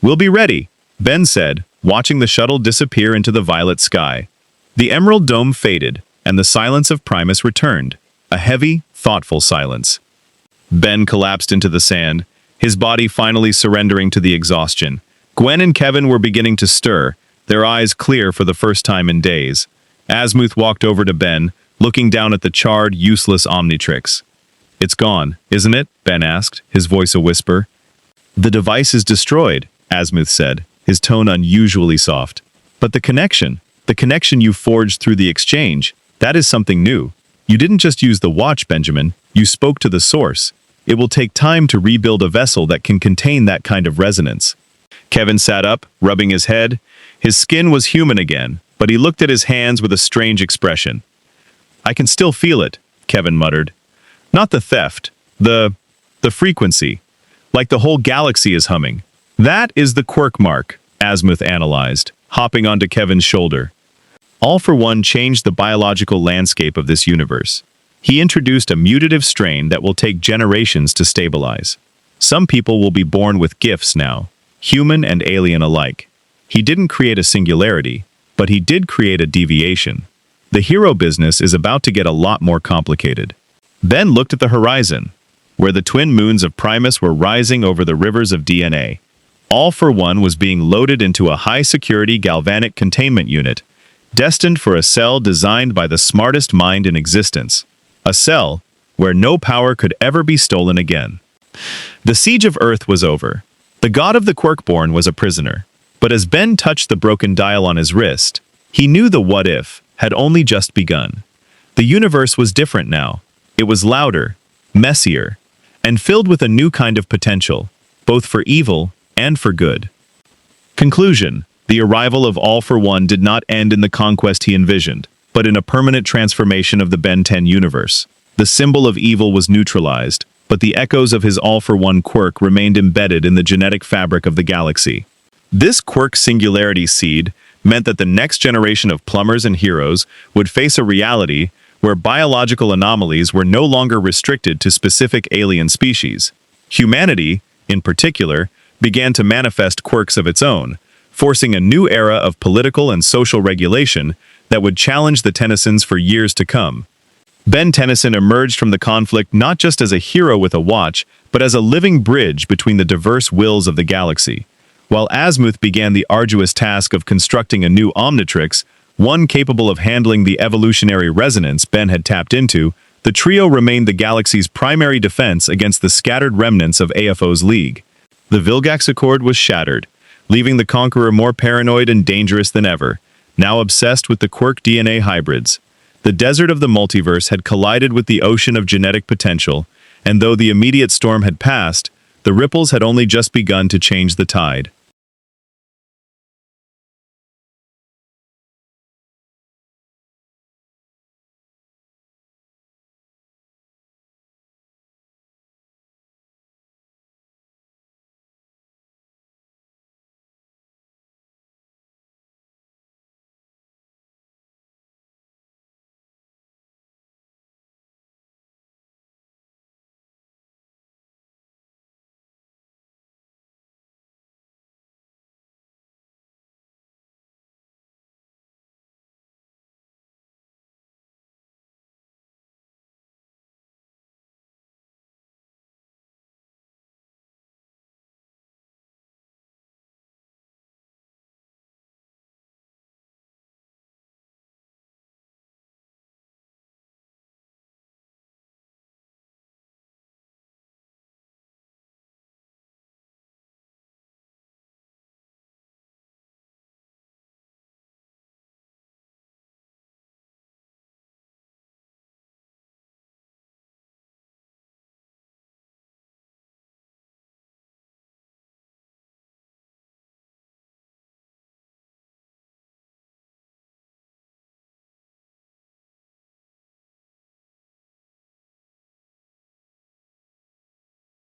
"We'll be ready," Ben said, watching the shuttle disappear into the violet sky. The emerald dome faded, and the silence of Primus returned, a heavy, thoughtful silence. Ben collapsed into the sand, his body finally surrendering to the exhaustion. Gwen and Kevin were beginning to stir, their eyes clear for the first time in days. Asmuth walked over to Ben, looking down at the charred, useless Omnitrix. "It's gone, isn't it?" Ben asked, his voice a whisper. "The device is destroyed," Asmuth said, his tone unusually soft. "But the connection you forged through the exchange, that is something new. You didn't just use the watch, Benjamin, you spoke to the source. It will take time to rebuild a vessel that can contain that kind of resonance." Kevin sat up, rubbing his head. His skin was human again, but he looked at his hands with a strange expression. "I can still feel it," Kevin muttered. "Not the theft, the frequency. Like the whole galaxy is humming." "That is the quirk mark," Asmuth analyzed, hopping onto Kevin's shoulder. All for One changed the biological landscape of this universe. He introduced a mutative strain that will take generations to stabilize. Some people will be born with gifts now, human and alien alike. He didn't create a singularity, but he did create a deviation. The hero business is about to get a lot more complicated. Ben looked at the horizon, where the twin moons of Primus were rising over the rivers of DNA. All for One was being loaded into a high-security galvanic containment unit, destined for a cell designed by the smartest mind in existence. A cell where no power could ever be stolen again. The siege of Earth was over. The god of the Quirkborn was a prisoner. But as Ben touched the broken dial on his wrist, he knew the what-if had only just begun. The universe was different now. It was louder, messier, and filled with a new kind of potential, both for evil and for good. Conclusion: the arrival of All for One did not end in the conquest he envisioned, but in a permanent transformation of the Ben 10 universe. The symbol of evil was neutralized, but the echoes of his All for One quirk remained embedded in the genetic fabric of the galaxy. This quirk singularity seed meant that the next generation of plumbers and heroes would face a reality where biological anomalies were no longer restricted to specific alien species. Humanity, in particular, began to manifest quirks of its own, forcing a new era of political and social regulation that would challenge the Tennysons for years to come. Ben Tennyson emerged from the conflict not just as a hero with a watch, but as a living bridge between the diverse wills of the galaxy. While Asmuth began the arduous task of constructing a new Omnitrix, one capable of handling the evolutionary resonance Ben had tapped into, the trio remained the galaxy's primary defense against the scattered remnants of AFO's League. The Vilgax Accord was shattered, leaving the Conqueror more paranoid and dangerous than ever, now obsessed with the quirk DNA hybrids. The desert of the multiverse had collided with the ocean of genetic potential, and though the immediate storm had passed, the ripples had only just begun to change the tide.